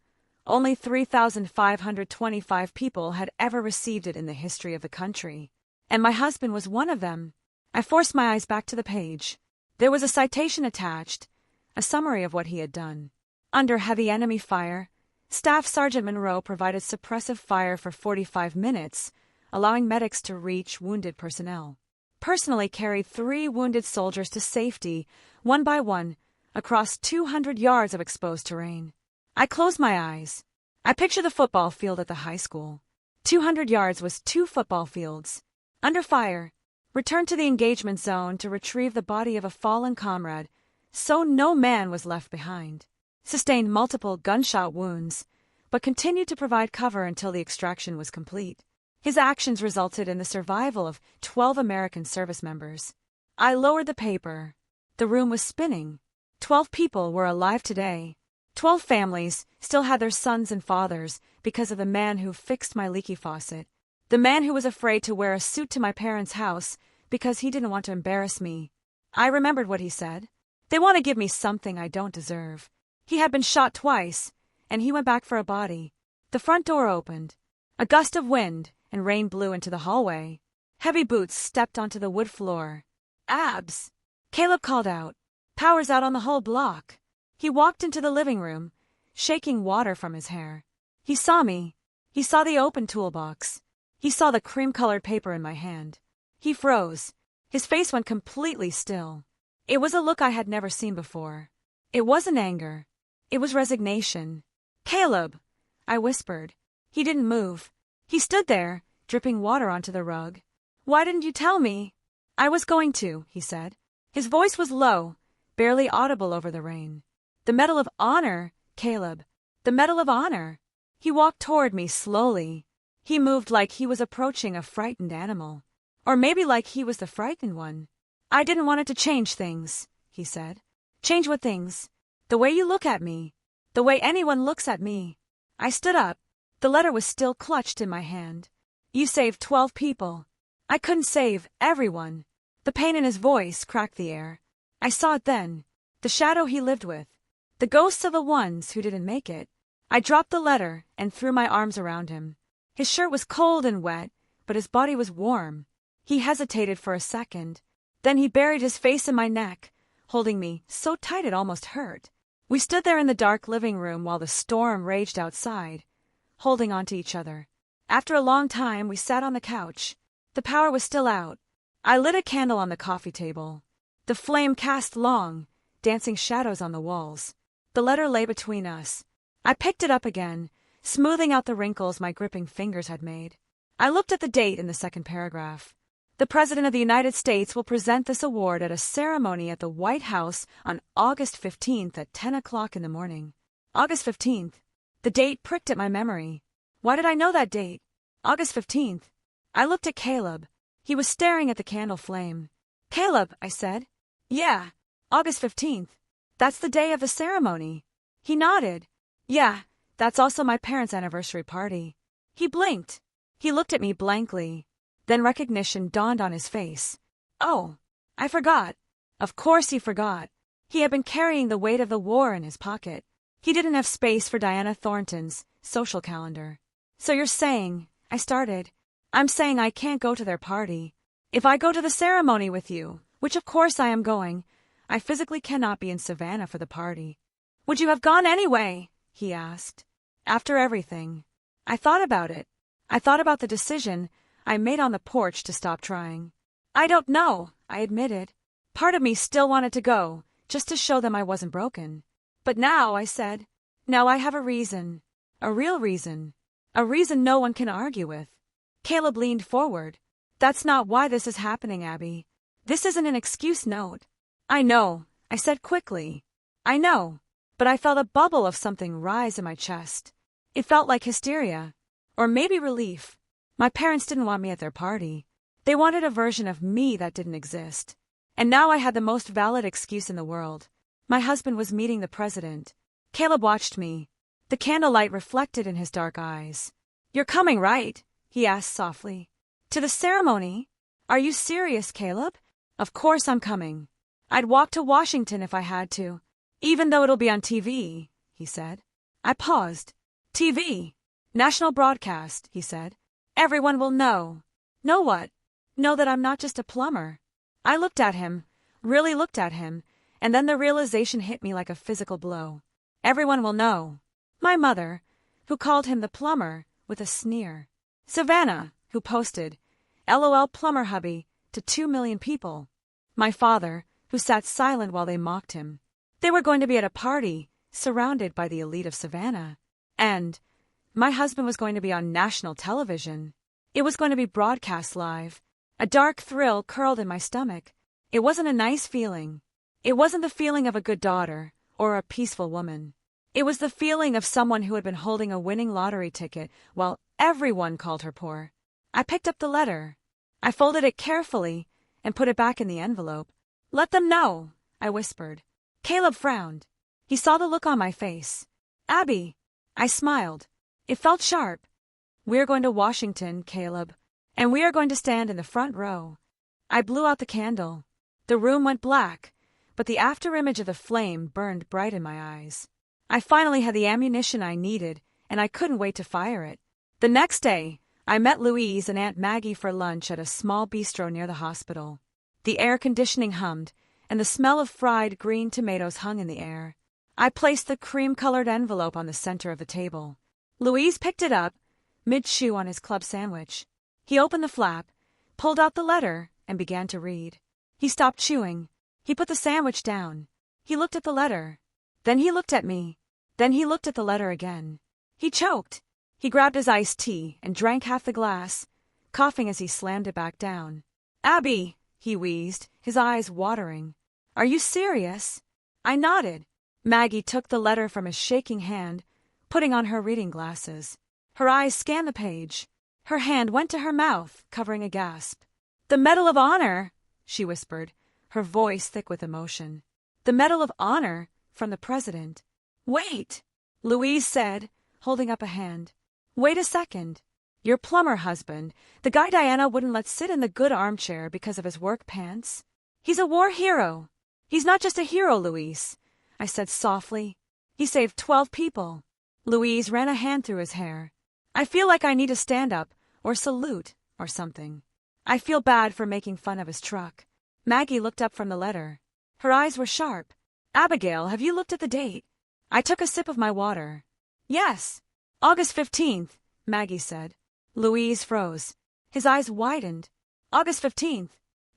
[SPEAKER 1] Only 3,525 people had ever received it in the history of the country. And my husband was one of them. I forced my eyes back to the page. There was a citation attached, a summary of what he had done. Under heavy enemy fire, Staff Sergeant Monroe provided suppressive fire for 45 minutes, allowing medics to reach wounded personnel. Personally carried 3 wounded soldiers to safety, one by one, across 200 yards of exposed terrain. I closed my eyes. I pictured the football field at the high school. 200 yards was 2 football fields. Under fire, returned to the engagement zone to retrieve the body of a fallen comrade, so no man was left behind. Sustained multiple gunshot wounds, but continued to provide cover until the extraction was complete. His actions resulted in the survival of 12 American service members. I lowered the paper. The room was spinning. 12 people were alive today. 12 families still had their sons and fathers because of the man who fixed my leaky faucet. The man who was afraid to wear a suit to my parents' house because he didn't want to embarrass me. I remembered what he said. They want to give me something I don't deserve. He had been shot twice, and he went back for a body. The front door opened. A gust of wind and rain blew into the hallway. Heavy boots stepped onto the wood floor. Abs! Caleb called out. Power's out on the whole block. He walked into the living room, shaking water from his hair. He saw me. He saw the open toolbox. He saw the cream-colored paper in my hand. He froze. His face went completely still. It was a look I had never seen before. It wasn't anger. It was resignation. Caleb! I whispered. He didn't move. He stood there, dripping water onto the rug. Why didn't you tell me? I was going to, he said. His voice was low, barely audible over the rain. The Medal of Honor, Caleb. The Medal of Honor. He walked toward me slowly. He moved like he was approaching a frightened animal. Or maybe like he was the frightened one. I didn't want it to change things, he said. Change what things? The way you look at me. The way anyone looks at me. I stood up. The letter was still clutched in my hand. You saved 12 people. I couldn't save everyone. The pain in his voice cracked the air. I saw it then. The shadow he lived with. The ghosts of the ones who didn't make it. I dropped the letter and threw my arms around him. His shirt was cold and wet, but his body was warm. He hesitated for a second. Then he buried his face in my neck, holding me so tight it almost hurt. We stood there in the dark living room while the storm raged outside, holding on to each other. After a long time, we sat on the couch. The power was still out. I lit a candle on the coffee table. The flame cast long, dancing shadows on the walls. The letter lay between us. I picked it up again, smoothing out the wrinkles my gripping fingers had made. I looked at the date in the second paragraph. The President of the United States will present this award at a ceremony at the White House on August 15th at 10 o'clock in the morning. August 15th. The date pricked at my memory. Why did I know that date? August 15th. I looked at Caleb. He was staring at the candle flame. Caleb, I said. Yeah, August 15th. That's the day of the ceremony. He nodded. Yeah, that's also my parents' anniversary party. He blinked. He looked at me blankly. Then recognition dawned on his face. Oh, I forgot. Of course he forgot. He had been carrying the weight of the war in his pocket. He didn't have space for Diana Thornton's social calendar. So you're saying, I started. I'm saying I can't go to their party. If I go to the ceremony with you, which of course I am going, I physically cannot be in Savannah for the party. Would you have gone anyway? He asked. After everything. I thought about it. I thought about the decision I made on the porch to stop trying. I don't know, I admitted. Part of me still wanted to go, just to show them I wasn't broken. But now, I said, now I have a reason. A real reason. A reason no one can argue with. Caleb leaned forward. That's not why this is happening, Abby. This isn't an excuse note. I know, I said quickly. I know. But I felt a bubble of something rise in my chest. It felt like hysteria. Or maybe relief. My parents didn't want me at their party. They wanted a version of me that didn't exist. And now I had the most valid excuse in the world. My husband was meeting the president. Caleb watched me. The candlelight reflected in his dark eyes. You're coming, right? He asked softly. To the ceremony? Are you serious, Caleb? Of course I'm coming. I'd walk to Washington if I had to. Even though it'll be on TV, he said. I paused. TV. National broadcast, he said. Everyone will know. Know what? Know that I'm not just a plumber. I looked at him, really looked at him, and then the realization hit me like a physical blow. Everyone will know. My mother, who called him the plumber, with a sneer. Savannah, who posted, LOL plumber hubby, to 2 million people. My father, who sat silent while they mocked him. They were going to be at a party, surrounded by the elite of Savannah. And my husband was going to be on national television. It was going to be broadcast live. A dark thrill curled in my stomach. It wasn't a nice feeling. It wasn't the feeling of a good daughter or a peaceful woman. It was the feeling of someone who had been holding a winning lottery ticket while everyone called her poor. I picked up the letter. I folded it carefully and put it back in the envelope. Let them know, I whispered. Caleb frowned. He saw the look on my face. Abby. I smiled. It felt sharp. We're going to Washington, Caleb. And we are going to stand in the front row. I blew out the candle. The room went black, but the afterimage of the flame burned bright in my eyes. I finally had the ammunition I needed, and I couldn't wait to fire it. The next day, I met Louise and Aunt Maggie for lunch at a small bistro near the hospital. The air conditioning hummed, and the smell of fried green tomatoes hung in the air. I placed the cream-colored envelope on the center of the table. Louise picked it up, mid-chew on his club sandwich. He opened the flap, pulled out the letter, and began to read. He stopped chewing. He put the sandwich down. He looked at the letter. Then he looked at me. Then he looked at the letter again. He choked. He grabbed his iced tea and drank half the glass, coughing as he slammed it back down. Abby, he wheezed, his eyes watering. Are you serious? I nodded. Maggie took the letter from his shaking hand, putting on her reading glasses. Her eyes scanned the page. Her hand went to her mouth, covering a gasp. The Medal of Honor, she whispered, her voice thick with emotion. The Medal of Honor from the president. Wait, Louise said, holding up a hand. Wait a second. Your plumber husband, the guy Diana wouldn't let sit in the good armchair because of his work pants. He's a war hero. He's not just a hero, Louise, I said softly. He saved 12 people. Louise ran a hand through his hair. I feel like I need to stand up or salute or something. I feel bad for making fun of his truck. Maggie looked up from the letter. Her eyes were sharp. Abigail, have you looked at the date? I took a sip of my water. Yes. August 15th, Maggie said. Louise froze. His eyes widened. August 15th.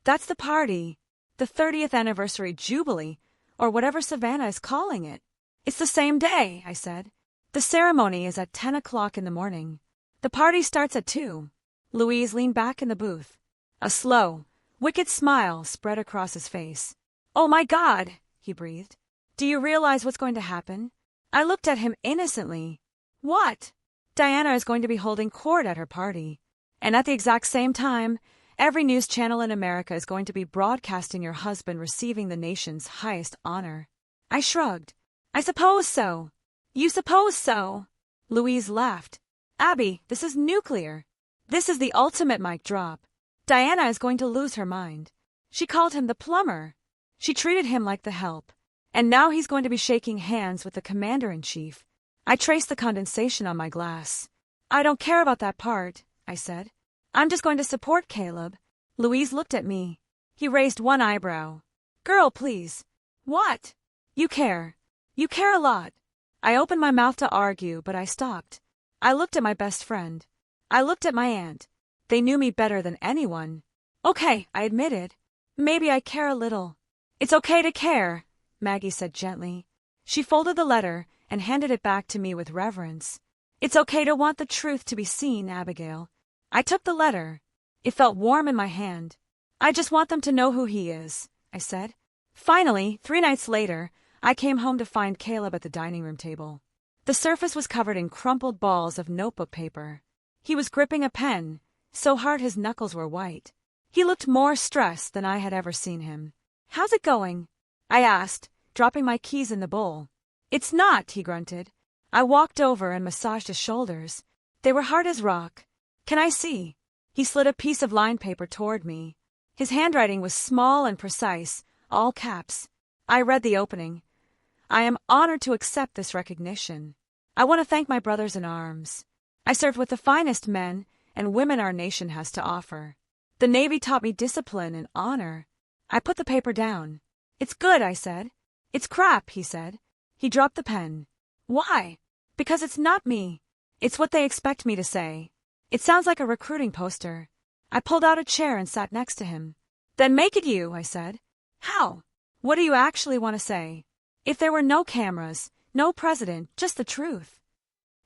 [SPEAKER 1] That's the party. The 30th anniversary jubilee, or whatever Savannah is calling it. It's the same day, I said. The ceremony is at 10 o'clock in the morning. The party starts at 2. Louise leaned back in the booth. A slow, wicked smile spread across his face. Oh my God, he breathed. Do you realize what's going to happen? I looked at him innocently. What? Diana is going to be holding court at her party. And at the exact same time, every news channel in America is going to be broadcasting your husband receiving the nation's highest honor. I shrugged. I suppose so. You suppose so. Louise laughed. Abby, this is nuclear. This is the ultimate mic drop. Diana is going to lose her mind. She called him the plumber. She treated him like the help. And now he's going to be shaking hands with the commander-in-chief. I traced the condensation on my glass. I don't care about that part, I said. I'm just going to support Caleb. Louise looked at me. He raised one eyebrow. Girl, please. What? You care. You care a lot. I opened my mouth to argue, but I stopped. I looked at my best friend. I looked at my aunt. They knew me better than anyone. Okay, I admitted. Maybe I care a little. It's okay to care, Maggie said gently. She folded the letter and handed it back to me with reverence. It's okay to want the truth to be seen, Abigail. I took the letter. It felt warm in my hand. I just want them to know who he is, I said. Finally, 3 nights later, I came home to find Caleb at the dining room table. The surface was covered in crumpled balls of notebook paper. He was gripping a pen, so hard his knuckles were white. He looked more stressed than I had ever seen him. How's it going? I asked, dropping my keys in the bowl. It's not, he grunted. I walked over and massaged his shoulders. They were hard as rock. Can I see? He slid a piece of lined paper toward me. His handwriting was small and precise, all caps. I read the opening. I am honored to accept this recognition. I want to thank my brothers in arms. I served with the finest men and women our nation has to offer. The Navy taught me discipline and honor. I put the paper down. It's good, I said. It's crap, he said. He dropped the pen. Why? Because it's not me. It's what they expect me to say. It sounds like a recruiting poster. I pulled out a chair and sat next to him. Then make it you, I said. How? What do you actually want to say? If there were no cameras, no president, just the truth.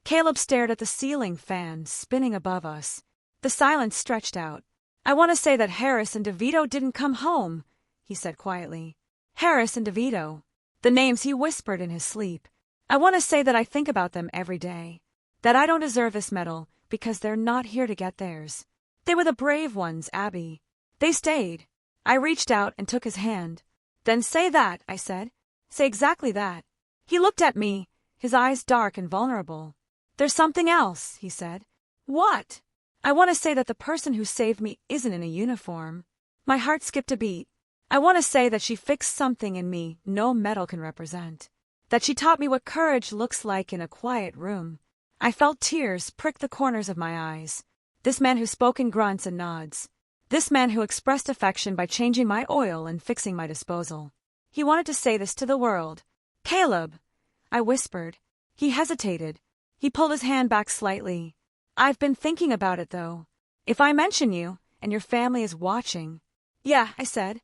[SPEAKER 1] Caleb stared at the ceiling fan spinning above us. The silence stretched out. I want to say that Harris and DeVito didn't come home, he said quietly. Harris and DeVito. The names he whispered in his sleep. I want to say that I think about them every day. That I don't deserve this medal because they're not here to get theirs. They were the brave ones, Abby. They stayed. I reached out and took his hand. Then say that, I said. Say exactly that. He looked at me, his eyes dark and vulnerable. There's something else, he said. What? I want to say that the person who saved me isn't in a uniform. My heart skipped a beat. I want to say that she fixed something in me no medal can represent. That she taught me what courage looks like in a quiet room. I felt tears prick the corners of my eyes. This man who spoke in grunts and nods. This man who expressed affection by changing my oil and fixing my disposal. He wanted to say this to the world. Caleb, I whispered. He hesitated. He pulled his hand back slightly. I've been thinking about it, though. If I mention you, and your family is watching. Yeah, I said.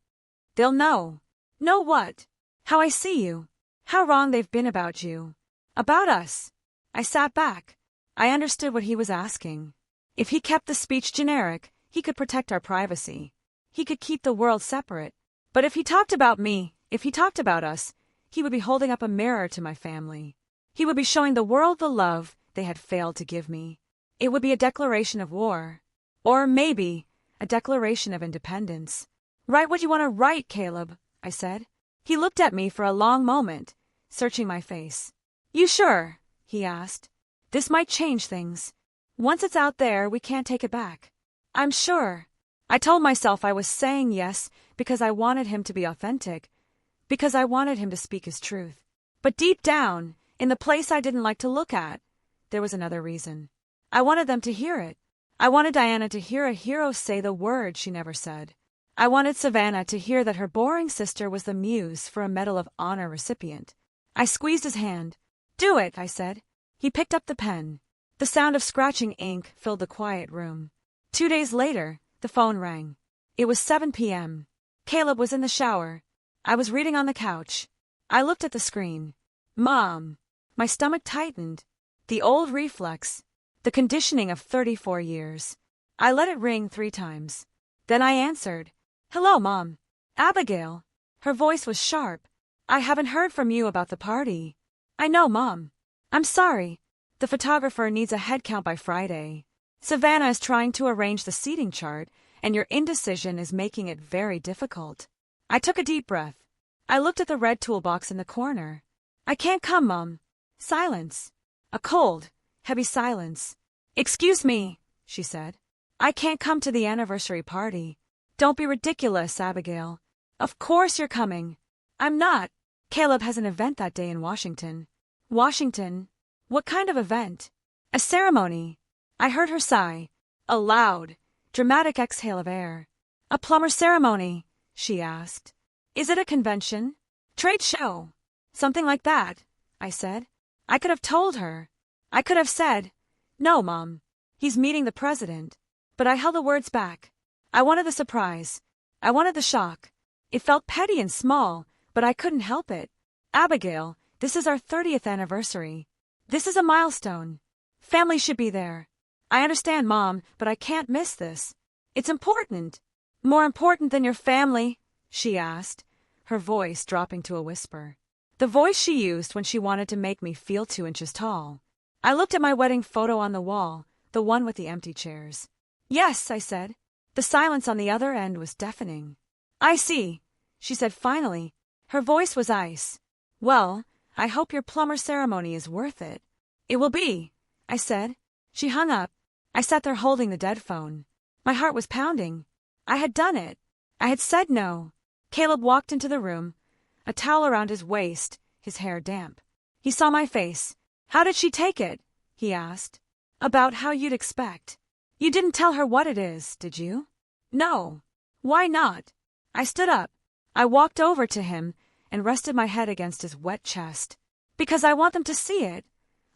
[SPEAKER 1] They'll know. Know what? How I see you. How wrong they've been about you. About us. I sat back. I understood what he was asking. If he kept the speech generic, he could protect our privacy. He could keep the world separate. But if he talked about me, if he talked about us, he would be holding up a mirror to my family. He would be showing the world the love they had failed to give me. It would be a declaration of war. Or maybe a declaration of independence. Write what you want to write, Caleb, I said. He looked at me for a long moment, searching my face. You sure? He asked. This might change things. Once it's out there, we can't take it back. I'm sure. I told myself I was saying yes because I wanted him to be authentic, because I wanted him to speak his truth. But deep down, in the place I didn't like to look at, there was another reason. I wanted them to hear it. I wanted Diana to hear a hero say the word she never said. I wanted Savannah to hear that her boring sister was the muse for a Medal of Honor recipient. I squeezed his hand. Do it, I said. He picked up the pen. The sound of scratching ink filled the quiet room. 2 days later, the phone rang. It was 7 p.m. Caleb was in the shower. I was reading on the couch. I looked at the screen. Mom. My stomach tightened. The old reflex. The conditioning of 34 years. I let it ring 3 times. Then I answered. Hello, Mom. Abigail. Her voice was sharp. I haven't heard from you about the party. I know, Mom. I'm sorry. The photographer needs a head count by Friday. Savannah is trying to arrange the seating chart, and your indecision is making it very difficult. I took a deep breath. I looked at the red toolbox in the corner. I can't come, Mom. Silence. A cold, heavy silence. Excuse me, she said. I can't come to the anniversary party. Don't be ridiculous, Abigail. Of course you're coming. I'm not. Caleb has an event that day in Washington. Washington? What kind of event? A ceremony. I heard her sigh. A loud, dramatic exhale of air. A plumber ceremony, she asked. Is it a convention? Trade show? Something like that, I said. I could have told her. I could have said, "No, Mom. He's meeting the president." But I held the words back. I wanted the surprise. I wanted the shock. It felt petty and small, but I couldn't help it. "Abigail, this is our 30th anniversary. This is a milestone. Family should be there. I understand, Mom, but I can't miss this. It's important." "More important than your family?" she asked, her voice dropping to a whisper. The voice she used when she wanted to make me feel 2 inches tall. I looked at my wedding photo on the wall, the one with the empty chairs. "Yes," I said. The silence on the other end was deafening. "I see," she said finally. Her voice was ice. "Well, I hope your plumber ceremony is worth it." "It will be," I said. She hung up. I sat there holding the dead phone. My heart was pounding. I had done it. I had said no. Caleb walked into the room, a towel around his waist, his hair damp. He saw my face. "How did she take it?" he asked. "About how you'd expect. You didn't tell her what it is, did you?" "No." "Why not?" I stood up. I walked over to him and rested my head against his wet chest. "Because I want them to see it,"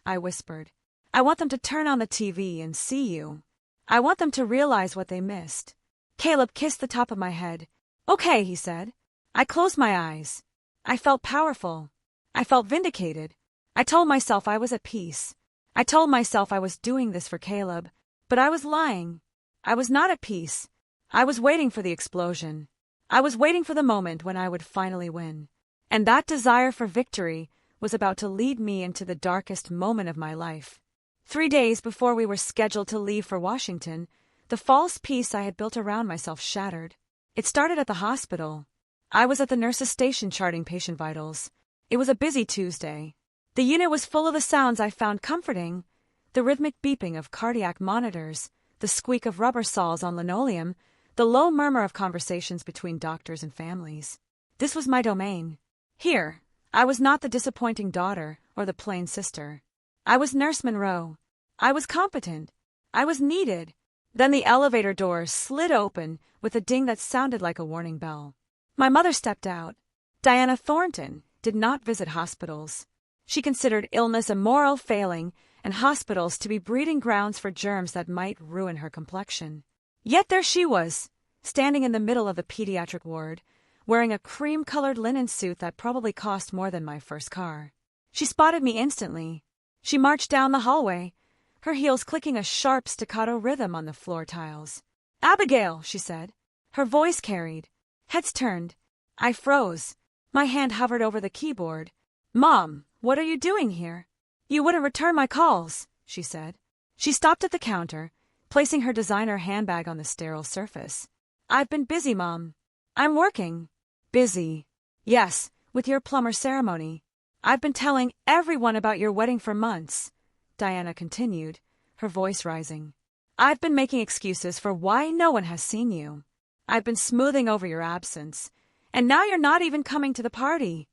[SPEAKER 1] I whispered. "I want them to turn on the TV and see you. I want them to realize what they missed." Caleb kissed the top of my head. "Okay," he said. I closed my eyes. I felt powerful. I felt vindicated. I told myself I was at peace. I told myself I was doing this for Caleb, but I was lying. I was not at peace. I was waiting for the explosion. I was waiting for the moment when I would finally win. And that desire for victory was about to lead me into the darkest moment of my life. 3 days before we were scheduled to leave for Washington, the false peace I had built around myself shattered. It started at the hospital. I was at the nurse's station charting patient vitals. It was a busy Tuesday. The unit was full of the sounds I found comforting: the rhythmic beeping of cardiac monitors, the squeak of rubber saws on linoleum, the low murmur of conversations between doctors and families. This was my domain. Here, I was not the disappointing daughter or the plain sister. I was Nurse Monroe. I was competent. I was needed. Then the elevator doors slid open with a ding that sounded like a warning bell. My mother stepped out. Diana Thornton did not visit hospitals. She considered illness a moral failing and hospitals to be breeding grounds for germs that might ruin her complexion. Yet there she was, standing in the middle of the pediatric ward, wearing a cream-colored linen suit that probably cost more than my first car. She spotted me instantly. She marched down the hallway, her heels clicking a sharp staccato rhythm on the floor tiles. "Abigail," she said. Her voice carried. Heads turned. I froze. My hand hovered over the keyboard. "Mom, what are you doing here?" "You wouldn't return my calls," she said. She stopped at the counter, placing her designer handbag on the sterile surface. "I've been busy, Mom. I'm working." "Busy?" "Yes, with your plumber ceremony. I've been telling everyone about your wedding for months," Diana continued, her voice rising. "I've been making excuses for why no one has seen you. I've been smoothing over your absence, and now you're not even coming to the party."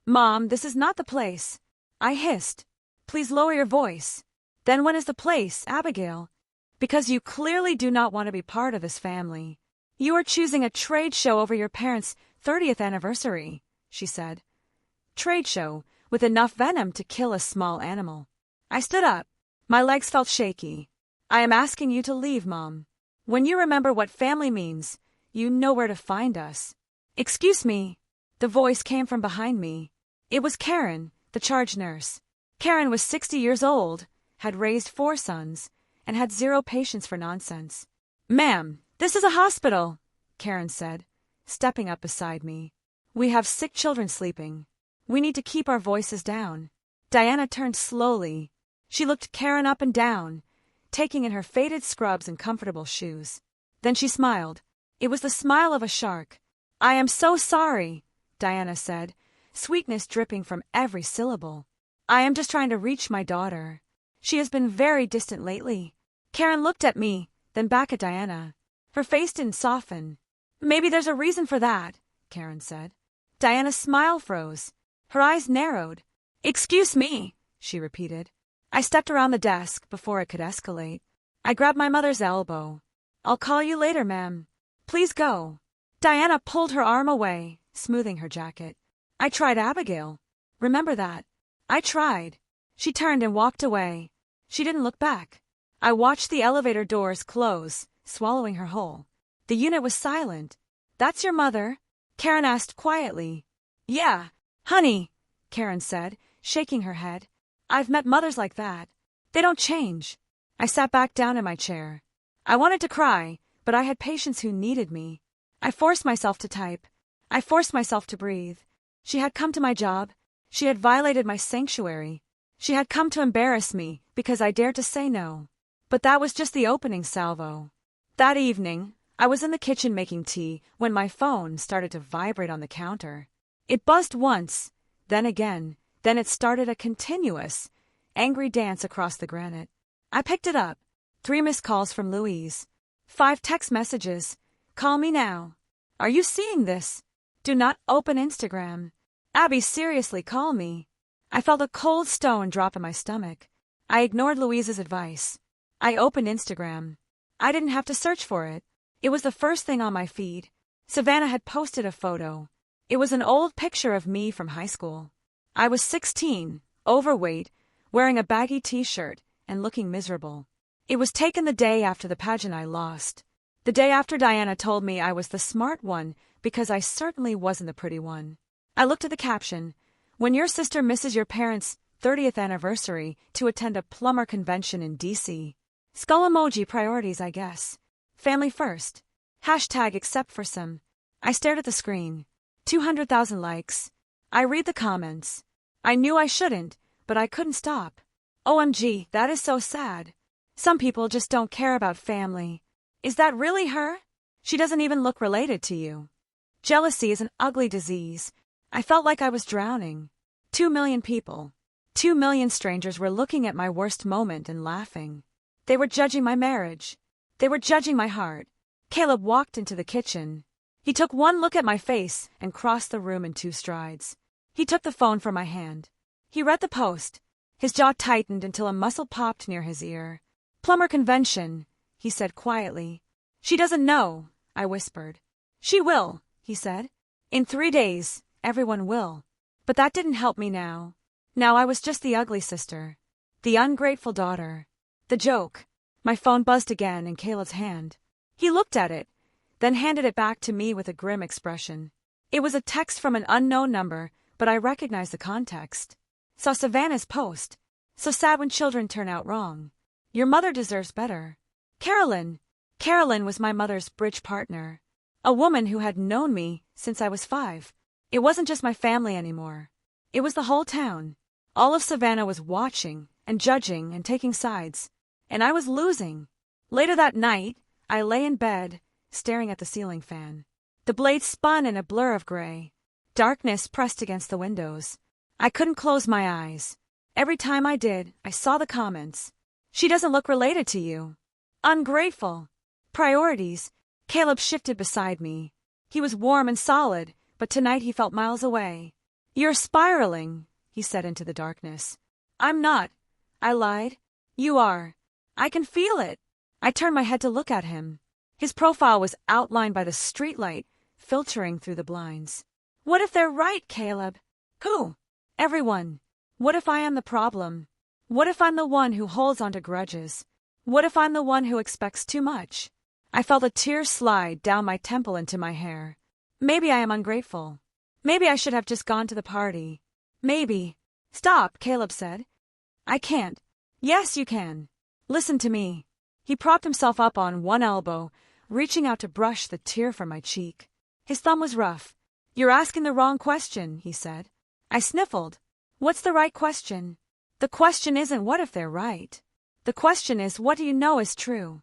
[SPEAKER 1] "Mom, this is not the place," I hissed. "Please lower your voice." "Then when is the place, Abigail?" "Because you clearly do not want to be part of this family. You are choosing a trade show over your parents' 30th anniversary," she said. "Trade show, with enough venom to kill a small animal." I stood up. My legs felt shaky. "I am asking you to leave, Mom. When you remember what family means, you know where to find us." "Excuse me." The voice came from behind me. It was Karen, the charge nurse. Karen was 60 years old, had raised 4 sons, and had 0 patience for nonsense. "Ma'am, this is a hospital," Karen said, stepping up beside me. "We have sick children sleeping. We need to keep our voices down." Diana turned slowly. She looked Karen up and down, taking in her faded scrubs and comfortable shoes. Then she smiled. It was the smile of a shark. "I am so sorry," Diana said, sweetness dripping from every syllable. "I am just trying to reach my daughter. She has been very distant lately." Karen looked at me, then back at Diana. Her face didn't soften. "Maybe there's a reason for that," Karen said. Diana's smile froze. Her eyes narrowed. "Excuse me," she repeated. I stepped around the desk before it could escalate. I grabbed my mother's elbow. "I'll call you later, ma'am. Please go." Diana pulled her arm away, smoothing her jacket. "I tried Abigail. Remember that. I tried. She turned and walked away. She didn't look back. I watched the elevator doors close, swallowing her whole. The unit was silent. That's your mother? Karen asked quietly. Yeah, honey, Karen said, shaking her head. I've met mothers like that. They don't change. I sat back down in my chair. I wanted to cry, but I had patients who needed me. I forced myself to type. I forced myself to breathe. She had come to my job. She had violated my sanctuary. She had come to embarrass me because I dared to say no. But that was just the opening salvo. That evening, I was in the kitchen making tea when my phone started to vibrate on the counter. It buzzed once, then again, then it started a continuous, angry dance across the granite. I picked it up. 3 missed calls from Louise. 5 text messages. Call me now. Are you seeing this? Do not open Instagram. Abby, seriously, call me. I felt a cold stone drop in my stomach. I ignored Louise's advice. I opened Instagram. I didn't have to search for it. It was the first thing on my feed. Savannah had posted a photo. It was an old picture of me from high school. I was 16, overweight, wearing a baggy t-shirt, and looking miserable. It was taken the day after the pageant I lost. The day after Diana told me I was the smart one because I certainly wasn't the pretty one. I looked at the caption, "When your sister misses your parents' 30th anniversary to attend a plumber convention in D.C. Skull emoji priorities, I guess. Family first. Hashtag except for some." I stared at the screen. 200,000 likes. I read the comments. I knew I shouldn't, but I couldn't stop. OMG, that is so sad. Some people just don't care about family. Is that really her? She doesn't even look related to you. Jealousy is an ugly disease. I felt like I was drowning. 2 million people. 2 million strangers were looking at my worst moment and laughing. They were judging my marriage. They were judging my heart. Caleb walked into the kitchen. He took one look at my face and crossed the room in 2 strides. He took the phone from my hand. He read the post. His jaw tightened until a muscle popped near his ear. "Plumber convention," he said quietly. "She doesn't know," I whispered. "She will," he said. "In 3 days, everyone will." But that didn't help me now. Now I was just the ugly sister. The ungrateful daughter. The joke. My phone buzzed again in Caleb's hand. He looked at it, then handed it back to me with a grim expression. It was a text from an unknown number, but I recognized the context. Saw Savannah's post. So sad when children turn out wrong. Your mother deserves better. Carolyn. Carolyn was my mother's bridge partner. A woman who had known me since I was 5. It wasn't just my family anymore. It was the whole town. All of Savannah was watching and judging and taking sides. And I was losing. Later that night, I lay in bed, staring at the ceiling fan. The blade spun in a blur of gray. Darkness pressed against the windows. I couldn't close my eyes. Every time I did, I saw the comments. "She doesn't look related to you." "Ungrateful." Priorities. Caleb shifted beside me. He was warm and solid, but tonight he felt miles away. "You're spiraling," he said into the darkness. "I'm not," I lied. "You are. I can feel it." I turned my head to look at him. His profile was outlined by the streetlight, filtering through the blinds. "What if they're right, Caleb?" "Who?" "Everyone. What if I am the problem? What if I'm the one who holds onto grudges? What if I'm the one who expects too much?" I felt a tear slide down my temple into my hair. Maybe I am ungrateful. Maybe I should have just gone to the party. Maybe. "Stop," Caleb said. "I can't." "Yes, you can. Listen to me." He propped himself up on one elbow, reaching out to brush the tear from my cheek. His thumb was rough. "You're asking the wrong question," he said. I sniffled. "What's the right question?" "The question isn't what if they're right. The question is, what do you know is true?"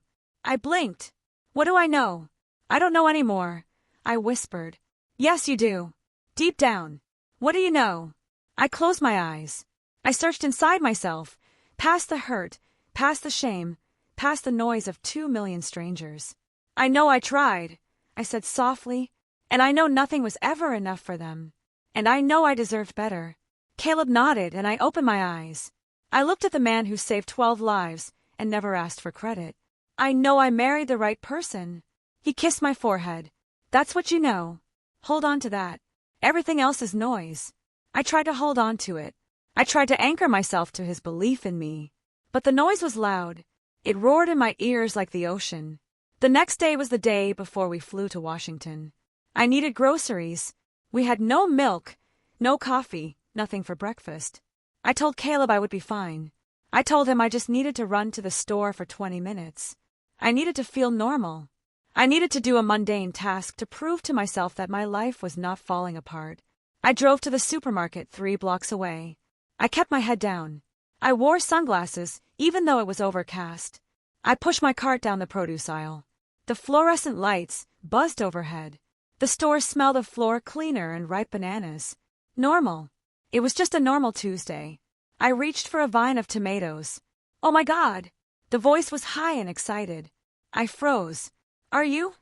[SPEAKER 1] I blinked. "What do I know?" "I don't know anymore," I whispered. "Yes, you do. Deep down. What do you know?" I closed my eyes. I searched inside myself, past the hurt, past the shame, past the noise of 2 million strangers. "I know I tried," I said softly, "and I know nothing was ever enough for them. And I know I deserved better." Caleb nodded, and I opened my eyes. I looked at the man who saved 12 lives and never asked for credit. "I know I married the right person." He kissed my forehead. "That's what you know. Hold on to that. Everything else is noise." I tried to hold on to it. I tried to anchor myself to his belief in me. But the noise was loud. It roared in my ears like the ocean. The next day was the day before we flew to Washington. I needed groceries. We had no milk, no coffee, nothing for breakfast. I told Caleb I would be fine. I told him I just needed to run to the store for 20 minutes. I needed to feel normal. I needed to do a mundane task to prove to myself that my life was not falling apart. I drove to the supermarket 3 blocks away. I kept my head down. I wore sunglasses, even though it was overcast. I pushed my cart down the produce aisle. The fluorescent lights buzzed overhead. The store smelled of floor cleaner and ripe bananas. Normal. It was just a normal Tuesday. I reached for a vine of tomatoes. Oh my God! The voice was high and excited. I froze. Are you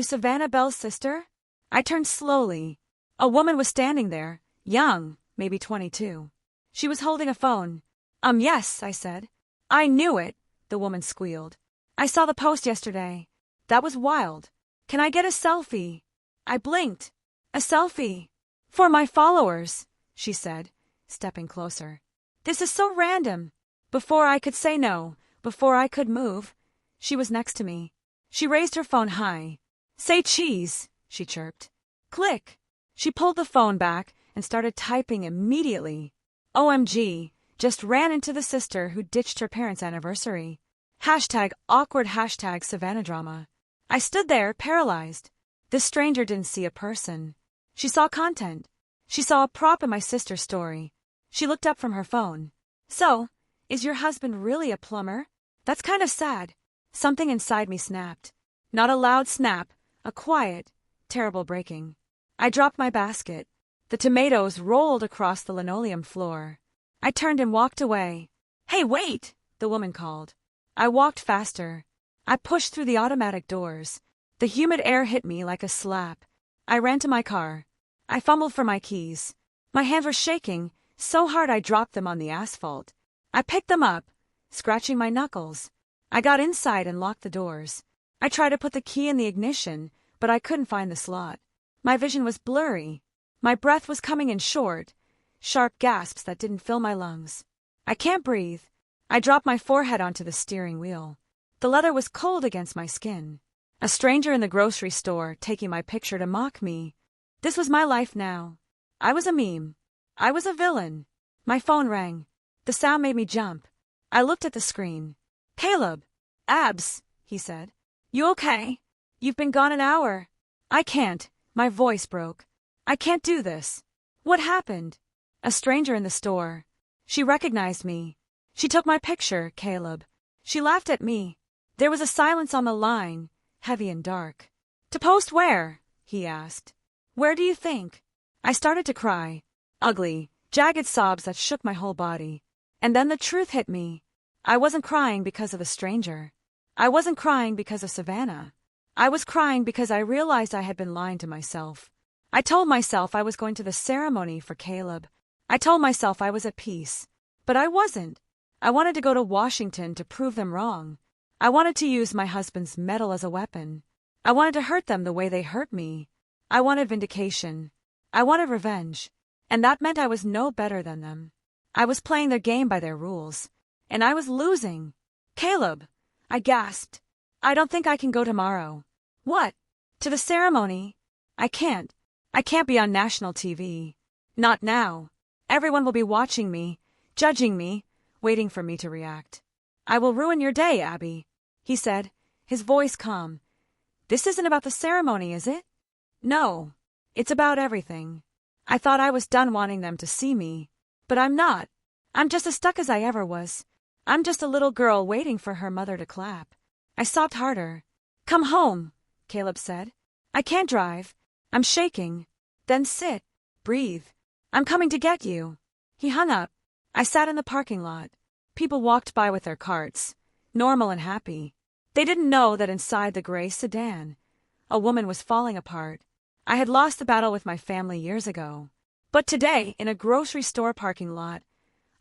[SPEAKER 1] Savannah Bell's sister? I turned slowly. A woman was standing there, young, maybe 22. She was holding a phone. Yes, I said. I knew it, the woman squealed. I saw the post yesterday. That was wild. Can I get a selfie? I blinked. A selfie? For my followers, she said, stepping closer. This is so random. Before I could say no, before I could move, she was next to me. She raised her phone high. Say cheese, she chirped. Click. She pulled the phone back and started typing immediately. OMG, just ran into the sister who ditched her parents' anniversary. #awkward #Savannah drama. I stood there, paralyzed. This stranger didn't see a person. She saw content. She saw a prop in my sister's story. She looked up from her phone. So, is your husband really a plumber? That's kind of sad. Something inside me snapped. Not a loud snap, a quiet, terrible breaking. I dropped my basket. The tomatoes rolled across the linoleum floor. I turned and walked away. Hey, wait, the woman called. I walked faster. I pushed through the automatic doors. The humid air hit me like a slap. I ran to my car. I fumbled for my keys. My hands were shaking, so hard I dropped them on the asphalt. I picked them up, scratching my knuckles. I got inside and locked the doors. I tried to put the key in the ignition, but I couldn't find the slot. My vision was blurry. My breath was coming in short, sharp gasps that didn't fill my lungs. I can't breathe. I dropped my forehead onto the steering wheel. The leather was cold against my skin. A stranger in the grocery store taking my picture to mock me. This was my life now. I was a meme. I was a villain. My phone rang. The sound made me jump. I looked at the screen. Caleb. Abs, he said. You okay? You've been gone an hour. I can't. My voice broke. I can't do this. What happened? A stranger in the store. She recognized me. She took my picture, Caleb. She laughed at me. There was a silence on the line, heavy and dark. To post where? He asked. Where do you think? I started to cry. Ugly, jagged sobs that shook my whole body. And then the truth hit me. I wasn't crying because of the stranger. I wasn't crying because of Savannah. I was crying because I realized I had been lying to myself. I told myself I was going to the ceremony for Caleb. I told myself I was at peace. But I wasn't. I wanted to go to Washington to prove them wrong. I wanted to use my husband's medal as a weapon. I wanted to hurt them the way they hurt me. I wanted vindication. I wanted revenge. And that meant I was no better than them. I was playing their game by their rules. And I was losing. Caleb, I gasped. I don't think I can go tomorrow. What? To the ceremony? I can't. I can't be on national TV. Not now. Everyone will be watching me, judging me, waiting for me to react. I will ruin your day, Abby, he said, his voice calm. This isn't about the ceremony, is it? No. It's about everything. I thought I was done wanting them to see me. But I'm not. I'm just as stuck as I ever was. I'm just a little girl waiting for her mother to clap. I sobbed harder. Come home, Caleb said. I can't drive. I'm shaking. Then sit. Breathe. I'm coming to get you. He hung up. I sat in the parking lot. People walked by with their carts, normal and happy. They didn't know that inside the gray sedan, a woman was falling apart. I had lost the battle with my family years ago. But today, in a grocery store parking lot,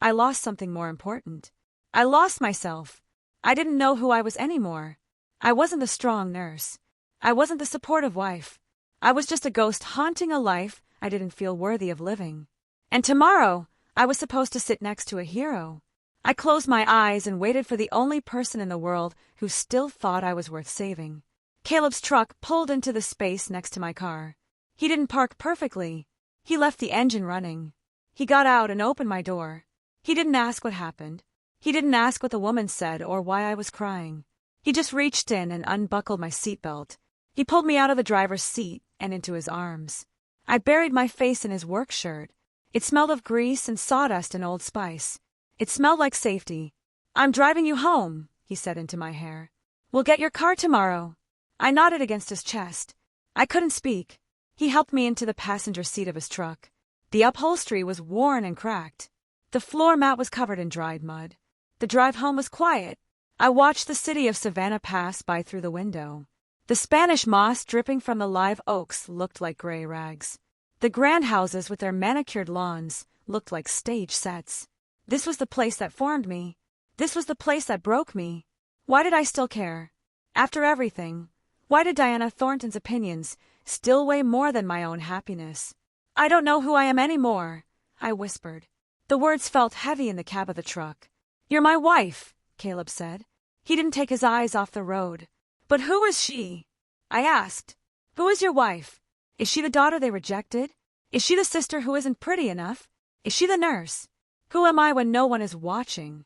[SPEAKER 1] I lost something more important. I lost myself. I didn't know who I was anymore. I wasn't the strong nurse. I wasn't the supportive wife. I was just a ghost haunting a life I didn't feel worthy of living. And tomorrow, I was supposed to sit next to a hero. I closed my eyes and waited for the only person in the world who still thought I was worth saving. Caleb's truck pulled into the space next to my car. He didn't park perfectly. He left the engine running. He got out and opened my door. He didn't ask what happened. He didn't ask what the woman said or why I was crying. He just reached in and unbuckled my seatbelt. He pulled me out of the driver's seat and into his arms. I buried my face in his work shirt. It smelled of grease and sawdust and Old Spice. It smelled like safety. "I'm driving you home," he said into my hair. "We'll get your car tomorrow." I nodded against his chest. I couldn't speak. He helped me into the passenger seat of his truck. The upholstery was worn and cracked. The floor mat was covered in dried mud. The drive home was quiet. I watched the city of Savannah pass by through the window. The Spanish moss dripping from the live oaks looked like gray rags. The grand houses with their manicured lawns looked like stage sets. This was the place that formed me. This was the place that broke me. Why did I still care? After everything, why did Diana Thornton's opinions still weigh more than my own happiness? "I don't know who I am anymore," I whispered. The words felt heavy in the cab of the truck. "You're my wife," Caleb said. He didn't take his eyes off the road. "But who is she?" I asked. "Who is your wife? Is she the daughter they rejected? Is she the sister who isn't pretty enough? Is she the nurse? Who am I when no one is watching?"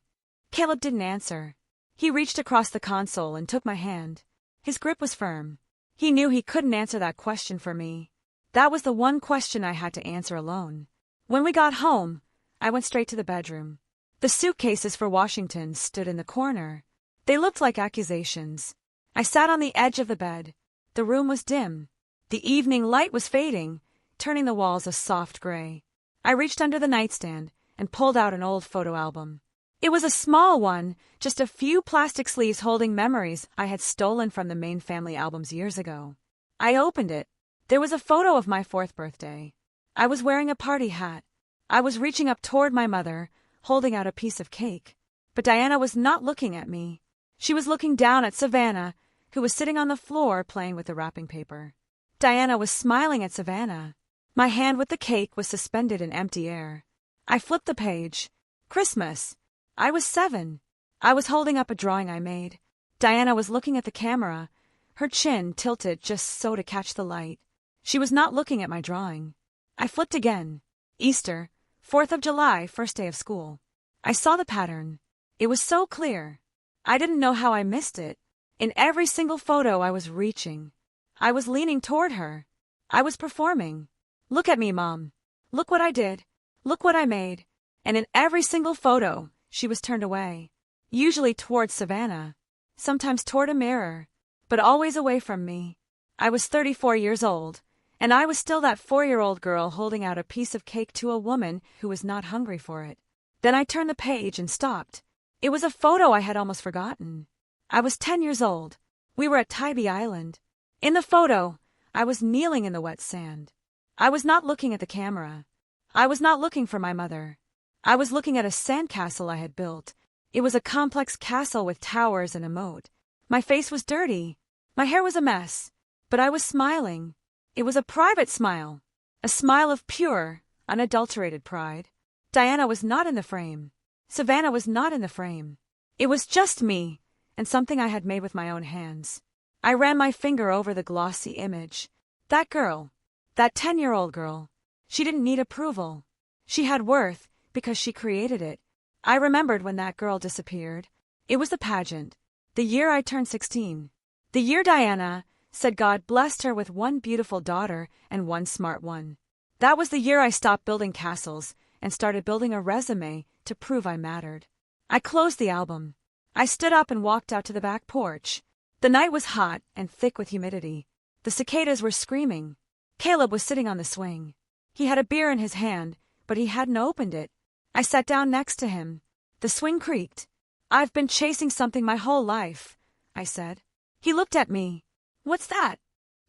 [SPEAKER 1] Caleb didn't answer. He reached across the console and took my hand. His grip was firm. He knew he couldn't answer that question for me. That was the one question I had to answer alone. When we got home, I went straight to the bedroom. The suitcases for Washington stood in the corner. They looked like accusations. I sat on the edge of the bed. The room was dim. The evening light was fading, turning the walls a soft gray. I reached under the nightstand and pulled out an old photo album. It was a small one, just a few plastic sleeves holding memories I had stolen from the main family albums years ago. I opened it. There was a photo of my 4th birthday. I was wearing a party hat. I was reaching up toward my mother, holding out a piece of cake. But Diana was not looking at me. She was looking down at Savannah, who was sitting on the floor playing with the wrapping paper. Diana was smiling at Savannah. My hand with the cake was suspended in empty air. I flipped the page. Christmas. I was 7. I was holding up a drawing I made. Diana was looking at the camera, her chin tilted just so to catch the light. She was not looking at my drawing. I flipped again. Easter, 4th of July, first day of school. I saw the pattern. It was so clear. I didn't know how I missed it. In every single photo I was reaching. I was leaning toward her. I was performing. "Look at me, Mom. Look what I did. Look what I made." And in every single photo, she was turned away. Usually towards Savannah. Sometimes toward a mirror. But always away from me. I was 34 years old. And I was still that 4-year-old girl holding out a piece of cake to a woman who was not hungry for it. Then I turned the page and stopped. It was a photo I had almost forgotten. I was 10 years old. We were at Tybee Island. In the photo, I was kneeling in the wet sand. I was not looking at the camera. I was not looking for my mother. I was looking at a sandcastle I had built. It was a complex castle with towers and a moat. My face was dirty. My hair was a mess. But I was smiling. It was a private smile. A smile of pure, unadulterated pride. Diana was not in the frame. Savannah was not in the frame. It was just me, and something I had made with my own hands. I ran my finger over the glossy image. That girl, that 10-year-old girl, she didn't need approval. She had worth because she created it. I remembered when that girl disappeared. It was the pageant. The year I turned 16. The year Diana said God blessed her with one beautiful daughter and one smart one. That was the year I stopped building castles and started building a resume to prove I mattered. I closed the album. I stood up and walked out to the back porch. The night was hot and thick with humidity. The cicadas were screaming. Caleb was sitting on the swing. He had a beer in his hand, but he hadn't opened it. I sat down next to him. The swing creaked. "I've been chasing something my whole life," I said. He looked at me. "What's that?"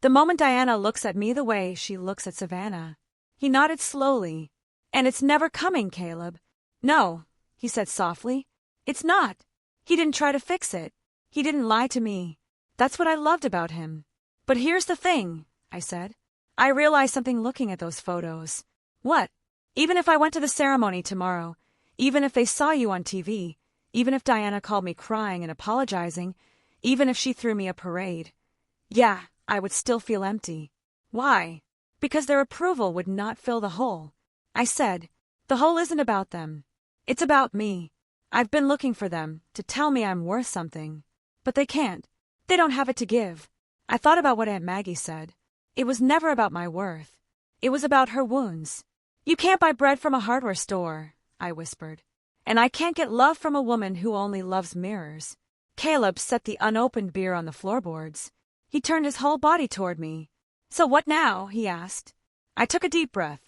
[SPEAKER 1] The moment Diana looks at me the way she looks at Savannah. He nodded slowly. "And it's never coming, Caleb." "No," he said softly. "It's not." He didn't try to fix it. He didn't lie to me. That's what I loved about him. "But here's the thing," I said. "I realized something looking at those photos." "What?" Even if I went to the ceremony tomorrow, even if they saw you on TV, even if Diana called me crying and apologizing, even if she threw me a parade. Yeah, I would still feel empty. Why? Because their approval would not fill the hole. I said, the hole isn't about them. It's about me. I've been looking for them to tell me I'm worth something. But they can't. They don't have it to give. I thought about what Aunt Maggie said. It was never about my worth. It was about her wounds. You can't buy bread from a hardware store, I whispered. And I can't get love from a woman who only loves mirrors. Caleb set the unopened beer on the floorboards. He turned his whole body toward me. So what now? He asked. I took a deep breath.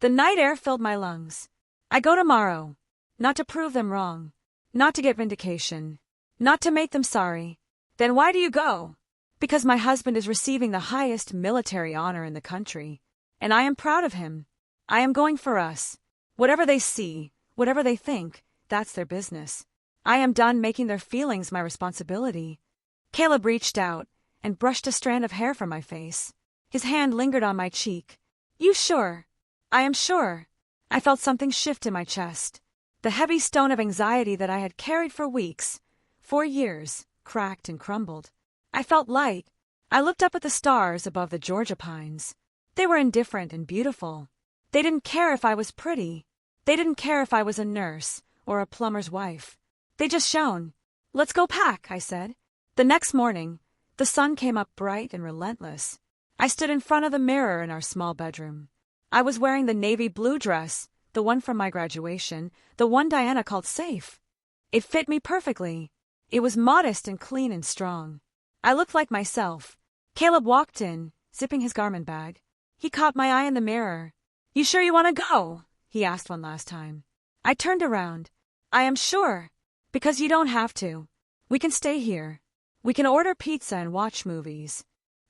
[SPEAKER 1] The night air filled my lungs. I go tomorrow. Not to prove them wrong. Not to get vindication. Not to make them sorry. Then why do you go? Because my husband is receiving the highest military honor in the country. And I am proud of him. I am going for us. Whatever they see, whatever they think, that's their business. I am done making their feelings my responsibility. Caleb reached out and brushed a strand of hair from my face. His hand lingered on my cheek. You sure? I am sure. I felt something shift in my chest. The heavy stone of anxiety that I had carried for weeks, 4 years, cracked and crumbled. I felt light. I looked up at the stars above the Georgia pines. They were indifferent and beautiful. They didn't care if I was pretty. They didn't care if I was a nurse or a plumber's wife. They just shone. Let's go pack, I said. The next morning, the sun came up bright and relentless. I stood in front of the mirror in our small bedroom. I was wearing the navy blue dress, the one from my graduation, the one Diana called safe. It fit me perfectly. It was modest and clean and strong. I looked like myself. Caleb walked in, zipping his garment bag. He caught my eye in the mirror. You sure you want to go? He asked one last time. I turned around. I am sure. Because you don't have to. We can stay here. We can order pizza and watch movies.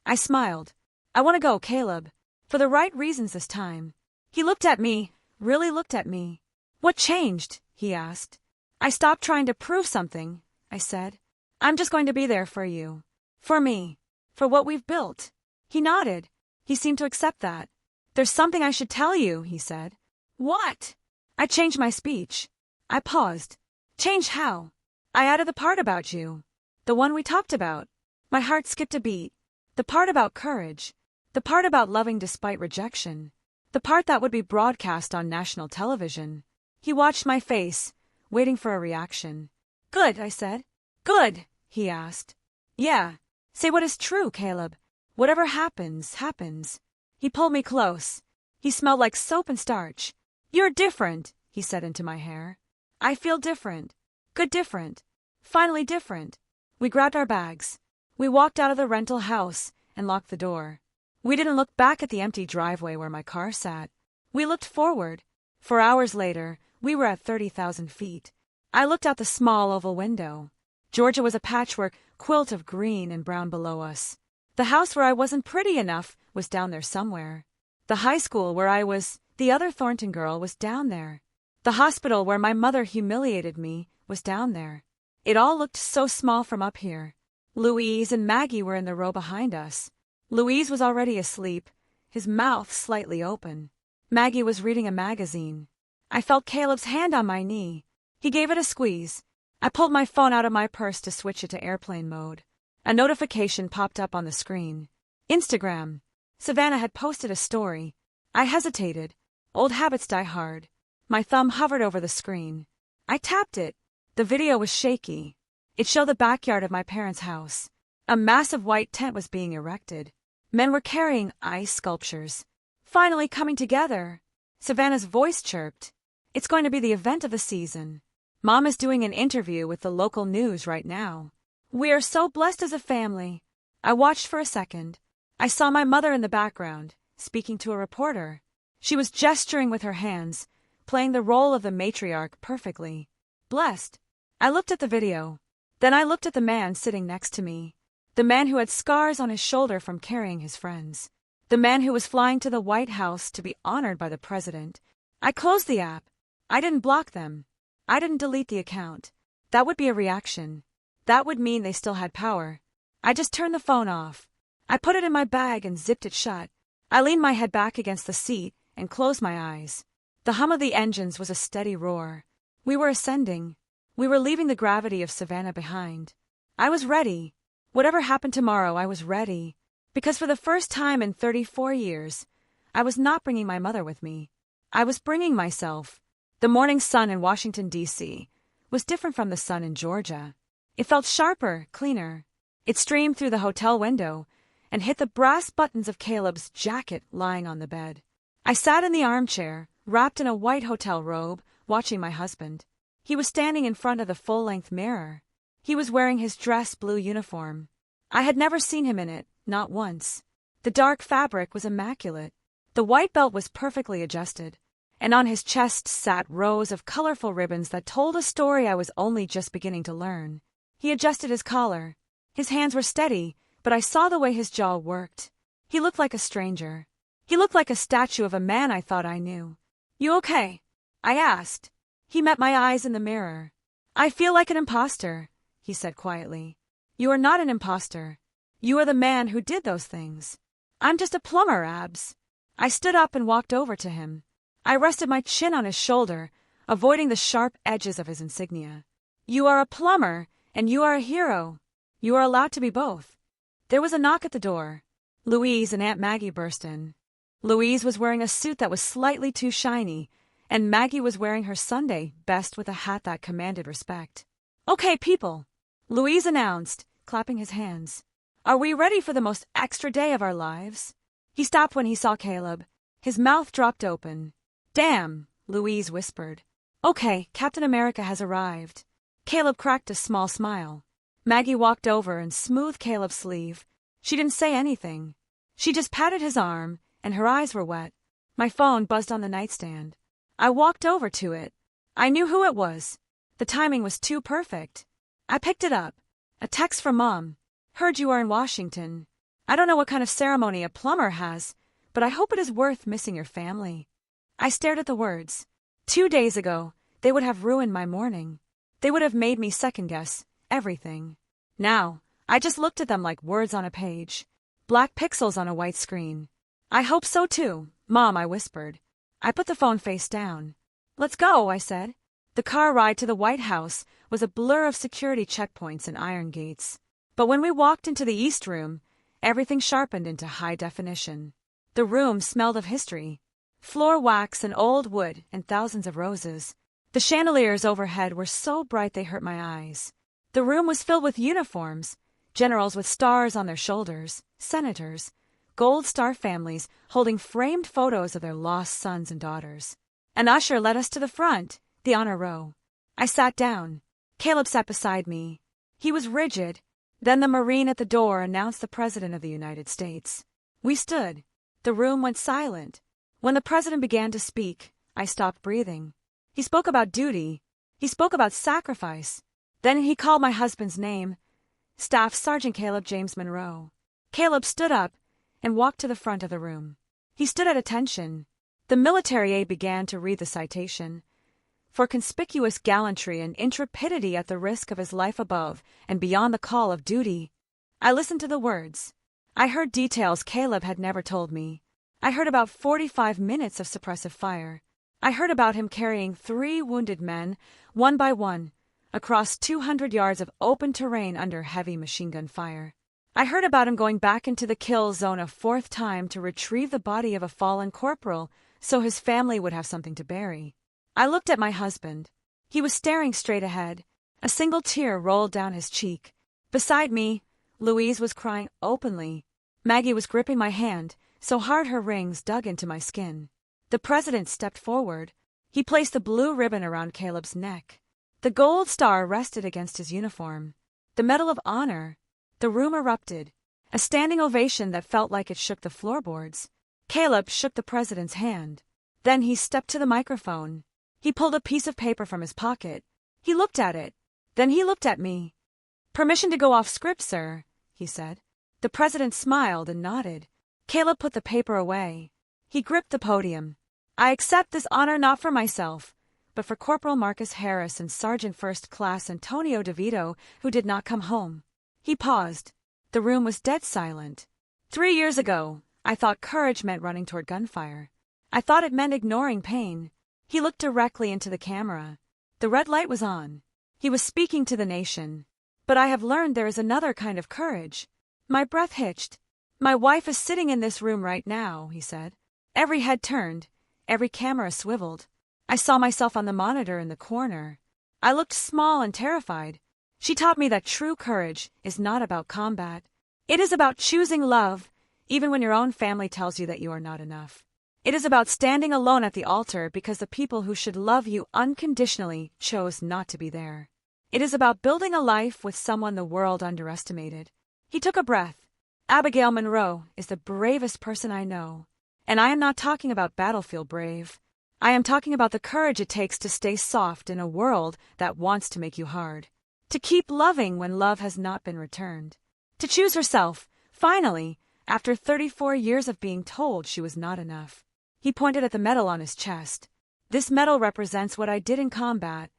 [SPEAKER 1] I smiled. I want to go, Caleb. For the right reasons this time. He looked at me, really looked at me. What changed? He asked. I stopped trying to prove something, I said. I'm just going to be there for you. For me. For what we've built. He nodded. He seemed to accept that. There's something I should tell you, he said. What? I changed my speech. I paused. Change how? I added the part about you. The one we talked about. My heart skipped a beat. The part about courage. The part about loving despite rejection. The part that would be broadcast on national television. He watched my face, waiting for a reaction. Good, I said. Good, he asked. Yeah. Say what is true, Caleb. Whatever happens, happens. He pulled me close. He smelled like soap and starch. You're different, he said into my hair. I feel different. Good different. Finally different. We grabbed our bags. We walked out of the rental house and locked the door. We didn't look back at the empty driveway where my car sat. We looked forward. 4 hours later, we were at 30,000 feet. I looked out the small oval window. Georgia was a patchwork quilt of green and brown below us. The house where I wasn't pretty enough was down there somewhere. The high school where I was the other Thornton girl was down there. The hospital where my mother humiliated me was down there. It all looked so small from up here. Louise and Maggie were in the row behind us. Louise was already asleep, his mouth slightly open. Maggie was reading a magazine. I felt Caleb's hand on my knee. He gave it a squeeze. I pulled my phone out of my purse to switch it to airplane mode. A notification popped up on the screen. Instagram. Savannah had posted a story. I hesitated. Old habits die hard. My thumb hovered over the screen. I tapped it. The video was shaky. It showed the backyard of my parents' house. A massive white tent was being erected. Men were carrying ice sculptures. Finally coming together. Savannah's voice chirped. It's going to be the event of the season. Mom is doing an interview with the local news right now. We are so blessed as a family. I watched for a second. I saw my mother in the background, speaking to a reporter. She was gesturing with her hands, playing the role of the matriarch perfectly. Blessed. I looked at the video. Then I looked at the man sitting next to me. The man who had scars on his shoulder from carrying his friends. The man who was flying to the White House to be honored by the president. I closed the app. I didn't block them. I didn't delete the account. That would be a reaction. That would mean they still had power. I just turned the phone off. I put it in my bag and zipped it shut. I leaned my head back against the seat and closed my eyes. The hum of the engines was a steady roar. We were ascending. We were leaving the gravity of Savannah behind. I was ready. Whatever happened tomorrow, I was ready. Because for the first time in 34 years, I was not bringing my mother with me. I was bringing myself. The morning sun in Washington, D.C., was different from the sun in Georgia. It felt sharper, cleaner. It streamed through the hotel window and hit the brass buttons of Caleb's jacket lying on the bed. I sat in the armchair, wrapped in a white hotel robe, watching my husband. He was standing in front of the full-length mirror. He was wearing his dress blue uniform. I had never seen him in it, not once. The dark fabric was immaculate. The white belt was perfectly adjusted, and on his chest sat rows of colorful ribbons that told a story I was only just beginning to learn. He adjusted his collar. His hands were steady, but I saw the way his jaw worked. He looked like a stranger. He looked like a statue of a man I thought I knew. "You okay?" I asked. He met my eyes in the mirror. "I feel like an imposter," he said quietly. "You are not an imposter. You are the man who did those things. I'm just a plumber, Abs." I stood up and walked over to him. I rested my chin on his shoulder, avoiding the sharp edges of his insignia. "You are a plumber, and you are a hero. You are allowed to be both." There was a knock at the door. Louise and Aunt Maggie burst in. Louise was wearing a suit that was slightly too shiny, and Maggie was wearing her Sunday best with a hat that commanded respect. "Okay, people," Louise announced, clapping his hands. "Are we ready for the most extra day of our lives?" He stopped when he saw Caleb. His mouth dropped open. "Damn," Louise whispered. "Okay, Captain America has arrived." Caleb cracked a small smile. Maggie walked over and smoothed Caleb's sleeve. She didn't say anything. She just patted his arm, and her eyes were wet. My phone buzzed on the nightstand. I walked over to it. I knew who it was. The timing was too perfect. I picked it up. A text from Mom. "Heard you are in Washington. I don't know what kind of ceremony a plumber has, but I hope it is worth missing your family." I stared at the words. 2 days ago, they would have ruined my morning. They would have made me second-guess everything. Now, I just looked at them like words on a page. Black pixels on a white screen. "I hope so too, Mom," I whispered. I put the phone face down. "Let's go," I said. The car ride to the White House was a blur of security checkpoints and iron gates. But when we walked into the East Room, everything sharpened into high definition. The room smelled of history. Floor wax and old wood and thousands of roses. The chandeliers overhead were so bright they hurt my eyes. The room was filled with uniforms, generals with stars on their shoulders, senators, Gold Star families holding framed photos of their lost sons and daughters. An usher led us to the front, the honor row. I sat down. Caleb sat beside me. He was rigid. Then the Marine at the door announced the President of the United States. We stood. The room went silent. When the President began to speak, I stopped breathing. He spoke about duty. He spoke about sacrifice. Then he called my husband's name. Staff Sergeant Caleb James Monroe. Caleb stood up and walked to the front of the room. He stood at attention. The military aide began to read the citation. For conspicuous gallantry and intrepidity at the risk of his life above and beyond the call of duty. I listened to the words. I heard details Caleb had never told me. I heard about 45 minutes of suppressive fire. I heard about him carrying 3 wounded men, one by one, across 200 yards of open terrain under heavy machine gun fire. I heard about him going back into the kill zone a 4th time to retrieve the body of a fallen corporal so his family would have something to bury. I looked at my husband. He was staring straight ahead. A single tear rolled down his cheek. Beside me, Louise was crying openly. Maggie was gripping my hand, so hard her rings dug into my skin. The President stepped forward. He placed the blue ribbon around Caleb's neck. The gold star rested against his uniform. The Medal of Honor. The room erupted. A standing ovation that felt like it shook the floorboards. Caleb shook the President's hand. Then he stepped to the microphone. He pulled a piece of paper from his pocket. He looked at it. Then he looked at me. "Permission to go off script, sir," he said. The President smiled and nodded. Caleb put the paper away. He gripped the podium. "I accept this honor not for myself, but for Corporal Marcus Harris and Sergeant First Class Antonio DeVito, who did not come home." He paused. The room was dead silent. 3 years ago, I thought courage meant running toward gunfire. I thought it meant ignoring pain. He looked directly into the camera. The red light was on. He was speaking to the nation. But I have learned there is another kind of courage. My breath hitched. My wife is sitting in this room right now, he said. Every head turned. Every camera swiveled. I saw myself on the monitor in the corner. I looked small and terrified. She taught me that true courage is not about combat. It is about choosing love, even when your own family tells you that you are not enough. It is about standing alone at the altar because the people who should love you unconditionally chose not to be there. It is about building a life with someone the world underestimated. He took a breath. Abigail Monroe is the bravest person I know. And I am not talking about battlefield brave. I am talking about the courage it takes to stay soft in a world that wants to make you hard. To keep loving when love has not been returned. To choose herself, finally, after 34 years of being told she was not enough. He pointed at the medal on his chest. This medal represents what I did in combat,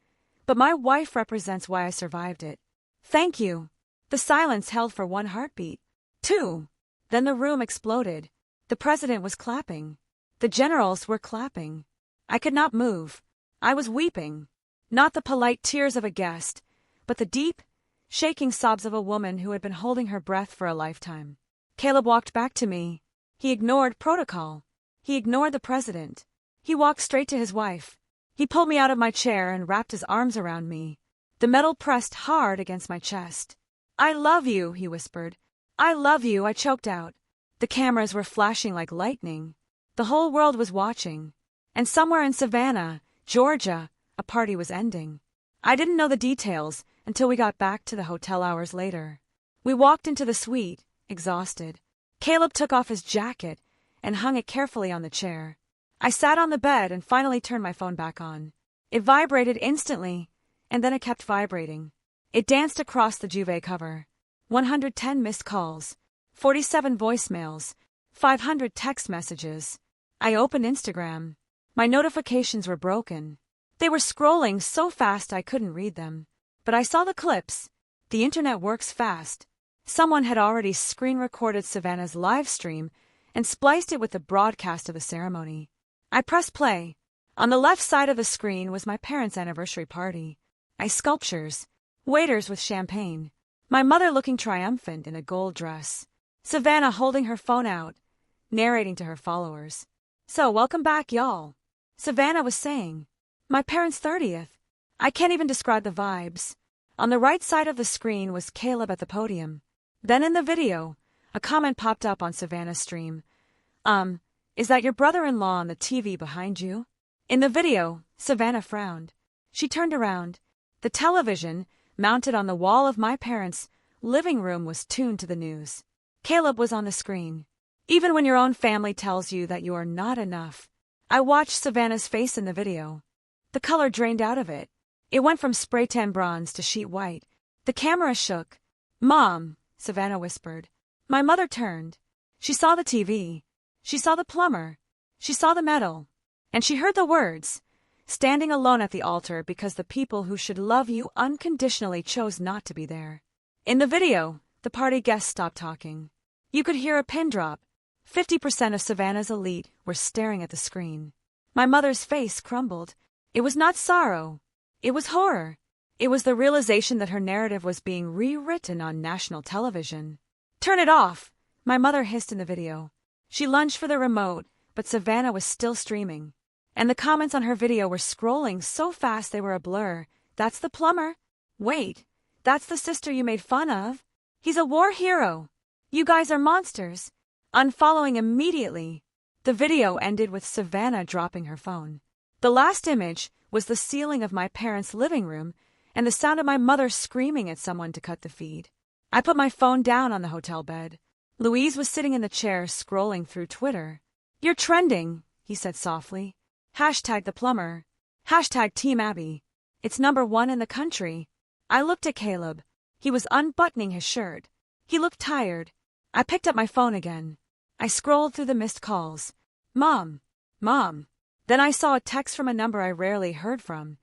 [SPEAKER 1] but my wife represents why I survived it. Thank you. The silence held for 1 heartbeat. 2. Then the room exploded. The president was clapping. The generals were clapping. I could not move. I was weeping. Not the polite tears of a guest, but the deep, shaking sobs of a woman who had been holding her breath for a lifetime. Caleb walked back to me. He ignored protocol. He ignored the president. He walked straight to his wife. He pulled me out of my chair and wrapped his arms around me. The metal pressed hard against my chest. I love you, he whispered. I love you, I choked out. The cameras were flashing like lightning. The whole world was watching. And somewhere in Savannah, Georgia, a party was ending. I didn't know the details until we got back to the hotel hours later. We walked into the suite, exhausted. Caleb took off his jacket and hung it carefully on the chair. I sat on the bed and finally turned my phone back on. It vibrated instantly, and then it kept vibrating. It danced across the Juve cover. 110 missed calls, 47 voicemails, 500 text messages. I opened Instagram. My notifications were broken. They were scrolling so fast I couldn't read them. But I saw the clips. The internet works fast. Someone had already screen-recorded Savannah's live stream and spliced it with the broadcast of the ceremony. I pressed play. On the left side of the screen was my parents' anniversary party. Sculptures, waiters with champagne, my mother looking triumphant in a gold dress, Savannah holding her phone out, narrating to her followers. So, welcome back, y'all. Savannah was saying. My parents' 30th. I can't even describe the vibes. On the right side of the screen was Caleb at the podium. Then in the video, a comment popped up on Savannah's stream. Is that your brother-in-law on the TV behind you? In the video, Savannah frowned. She turned around. The television, mounted on the wall of my parents' living room, was tuned to the news. Caleb was on the screen. Even when your own family tells you that you are not enough. I watched Savannah's face in the video. The color drained out of it. It went from spray tan bronze to sheet white. The camera shook. Mom, Savannah whispered. My mother turned. She saw the TV. She saw the plumber. She saw the medal. And she heard the words, standing alone at the altar because the people who should love you unconditionally chose not to be there. In the video, the party guests stopped talking. You could hear a pin drop. 50% of Savannah's elite were staring at the screen. My mother's face crumbled. It was not sorrow. It was horror. It was the realization that her narrative was being rewritten on national television. Turn it off, my mother hissed in the video. She lunged for the remote, but Savannah was still streaming. And the comments on her video were scrolling so fast they were a blur. That's the plumber. Wait, that's the sister you made fun of. He's a war hero. You guys are monsters. Unfollowing immediately. The video ended with Savannah dropping her phone. The last image was the ceiling of my parents' living room and the sound of my mother screaming at someone to cut the feed. I put my phone down on the hotel bed. Louise was sitting in the chair scrolling through Twitter. You're trending, he said softly. Hashtag the plumber. Hashtag Team Abby. It's #1 in the country. I looked at Caleb. He was unbuttoning his shirt. He looked tired. I picked up my phone again. I scrolled through the missed calls. Mom. Mom. Then I saw a text from a number I rarely heard from.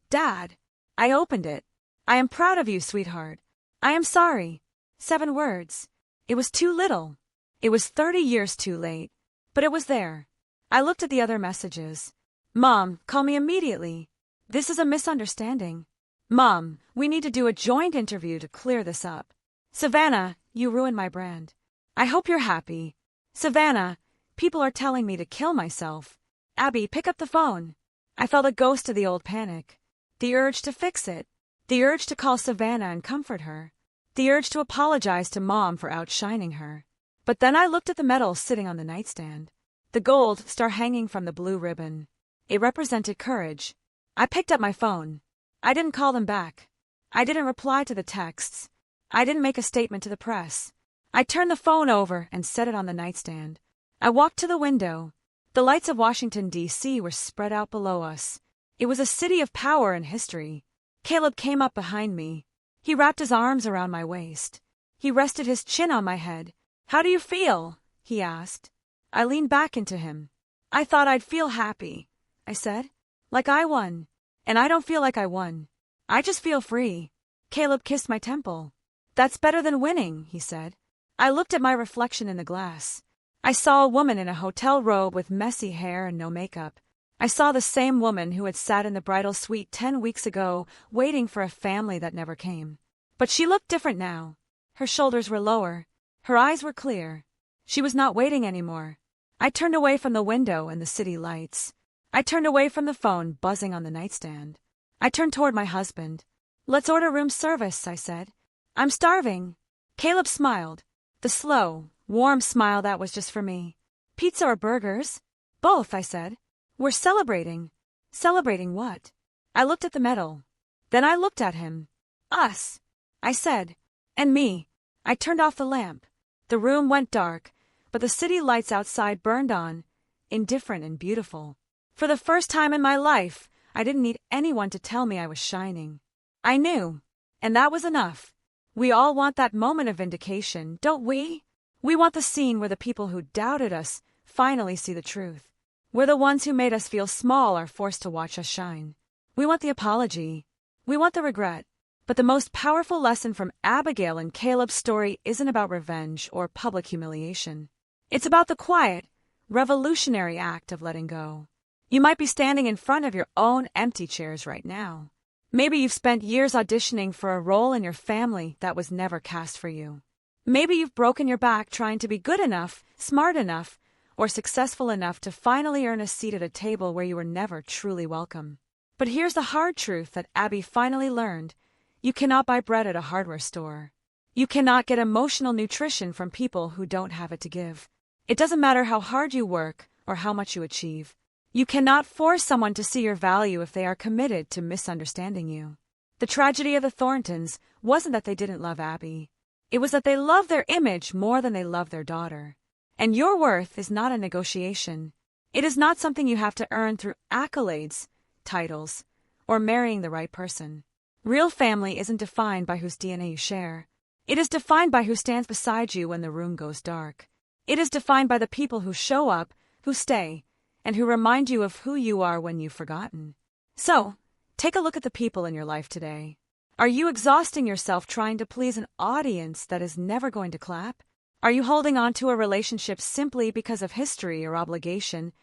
[SPEAKER 1] Dad. I opened it. I am proud of you, sweetheart. I am sorry. 7 words. It was too little. It was 30 years too late. But it was there. I looked at the other messages. Mom, call me immediately. This is a misunderstanding. Mom, we need to do a joint interview to clear this up. Savannah, you ruined my brand. I hope you're happy. Savannah, people are telling me to kill myself. Abby, pick up the phone. I felt a ghost of the old panic. The urge to fix it. The urge to call Savannah and comfort her. The urge to apologize to Mom for outshining her. But then I looked at the medal sitting on the nightstand. The gold star hanging from the blue ribbon. It represented courage. I picked up my phone. I didn't call them back. I didn't reply to the texts. I didn't make a statement to the press. I turned the phone over and set it on the nightstand. I walked to the window. The lights of Washington, D.C. were spread out below us. It was a city of power and history. Caleb came up behind me. He wrapped his arms around my waist. He rested his chin on my head. How do you feel? He asked. I leaned back into him. I thought I'd feel happy, I said. Like I won. And I don't feel like I won. I just feel free. Caleb kissed my temple. That's better than winning, he said. I looked at my reflection in the glass. I saw a woman in a hotel robe with messy hair and no makeup. I saw the same woman who had sat in the bridal suite 10 weeks ago, waiting for a family that never came. But she looked different now. Her shoulders were lower. Her eyes were clear. She was not waiting anymore. I turned away from the window and the city lights. I turned away from the phone buzzing on the nightstand. I turned toward my husband. Let's order room service, I said. I'm starving. Caleb smiled. The slow, warm smile that was just for me. Pizza or burgers? Both, I said. We're celebrating. Celebrating what? I looked at the medal. Then I looked at him. Us, I said. And me. I turned off the lamp. The room went dark, but the city lights outside burned on, indifferent and beautiful. For the first time in my life, I didn't need anyone to tell me I was shining. I knew, and that was enough. We all want that moment of vindication, don't we? We want the scene where the people who doubted us finally see the truth. Where the ones who made us feel small are forced to watch us shine. We want the apology. We want the regret. But the most powerful lesson from Abigail and Caleb's story isn't about revenge or public humiliation. It's about the quiet, revolutionary act of letting go. You might be standing in front of your own empty chairs right now. Maybe you've spent years auditioning for a role in your family that was never cast for you. Maybe you've broken your back trying to be good enough, smart enough, or successful enough to finally earn a seat at a table where you were never truly welcome. But here's the hard truth that Abby finally learned. You cannot buy bread at a hardware store. You cannot get emotional nutrition from people who don't have it to give. It doesn't matter how hard you work or how much you achieve. You cannot force someone to see your value if they are committed to misunderstanding you. The tragedy of the Thorntons wasn't that they didn't love Abby. It was that they loved their image more than they loved their daughter. And your worth is not a negotiation. It is not something you have to earn through accolades, titles, or marrying the right person. Real family isn't defined by whose DNA you share. It is defined by who stands beside you when the room goes dark. It is defined by the people who show up, who stay, and who remind you of who you are when you've forgotten. So, take a look at the people in your life today. Are you exhausting yourself trying to please an audience that is never going to clap? Are you holding on to a relationship simply because of history or obligation,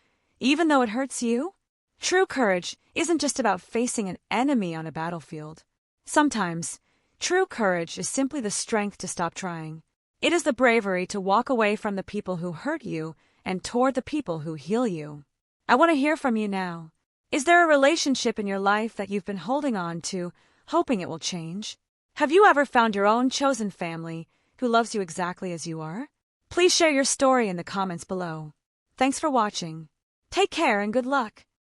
[SPEAKER 1] even though it hurts you? True courage isn't just about facing an enemy on a battlefield. Sometimes, true courage is simply the strength to stop trying. It is the bravery to walk away from the people who hurt you and toward the people who heal you. I want to hear from you now. Is there a relationship in your life that you've been holding on to, hoping it will change? Have you ever found your own chosen family who loves you exactly as you are? Please share your story in the comments below. Thanks for watching. Take care and good luck.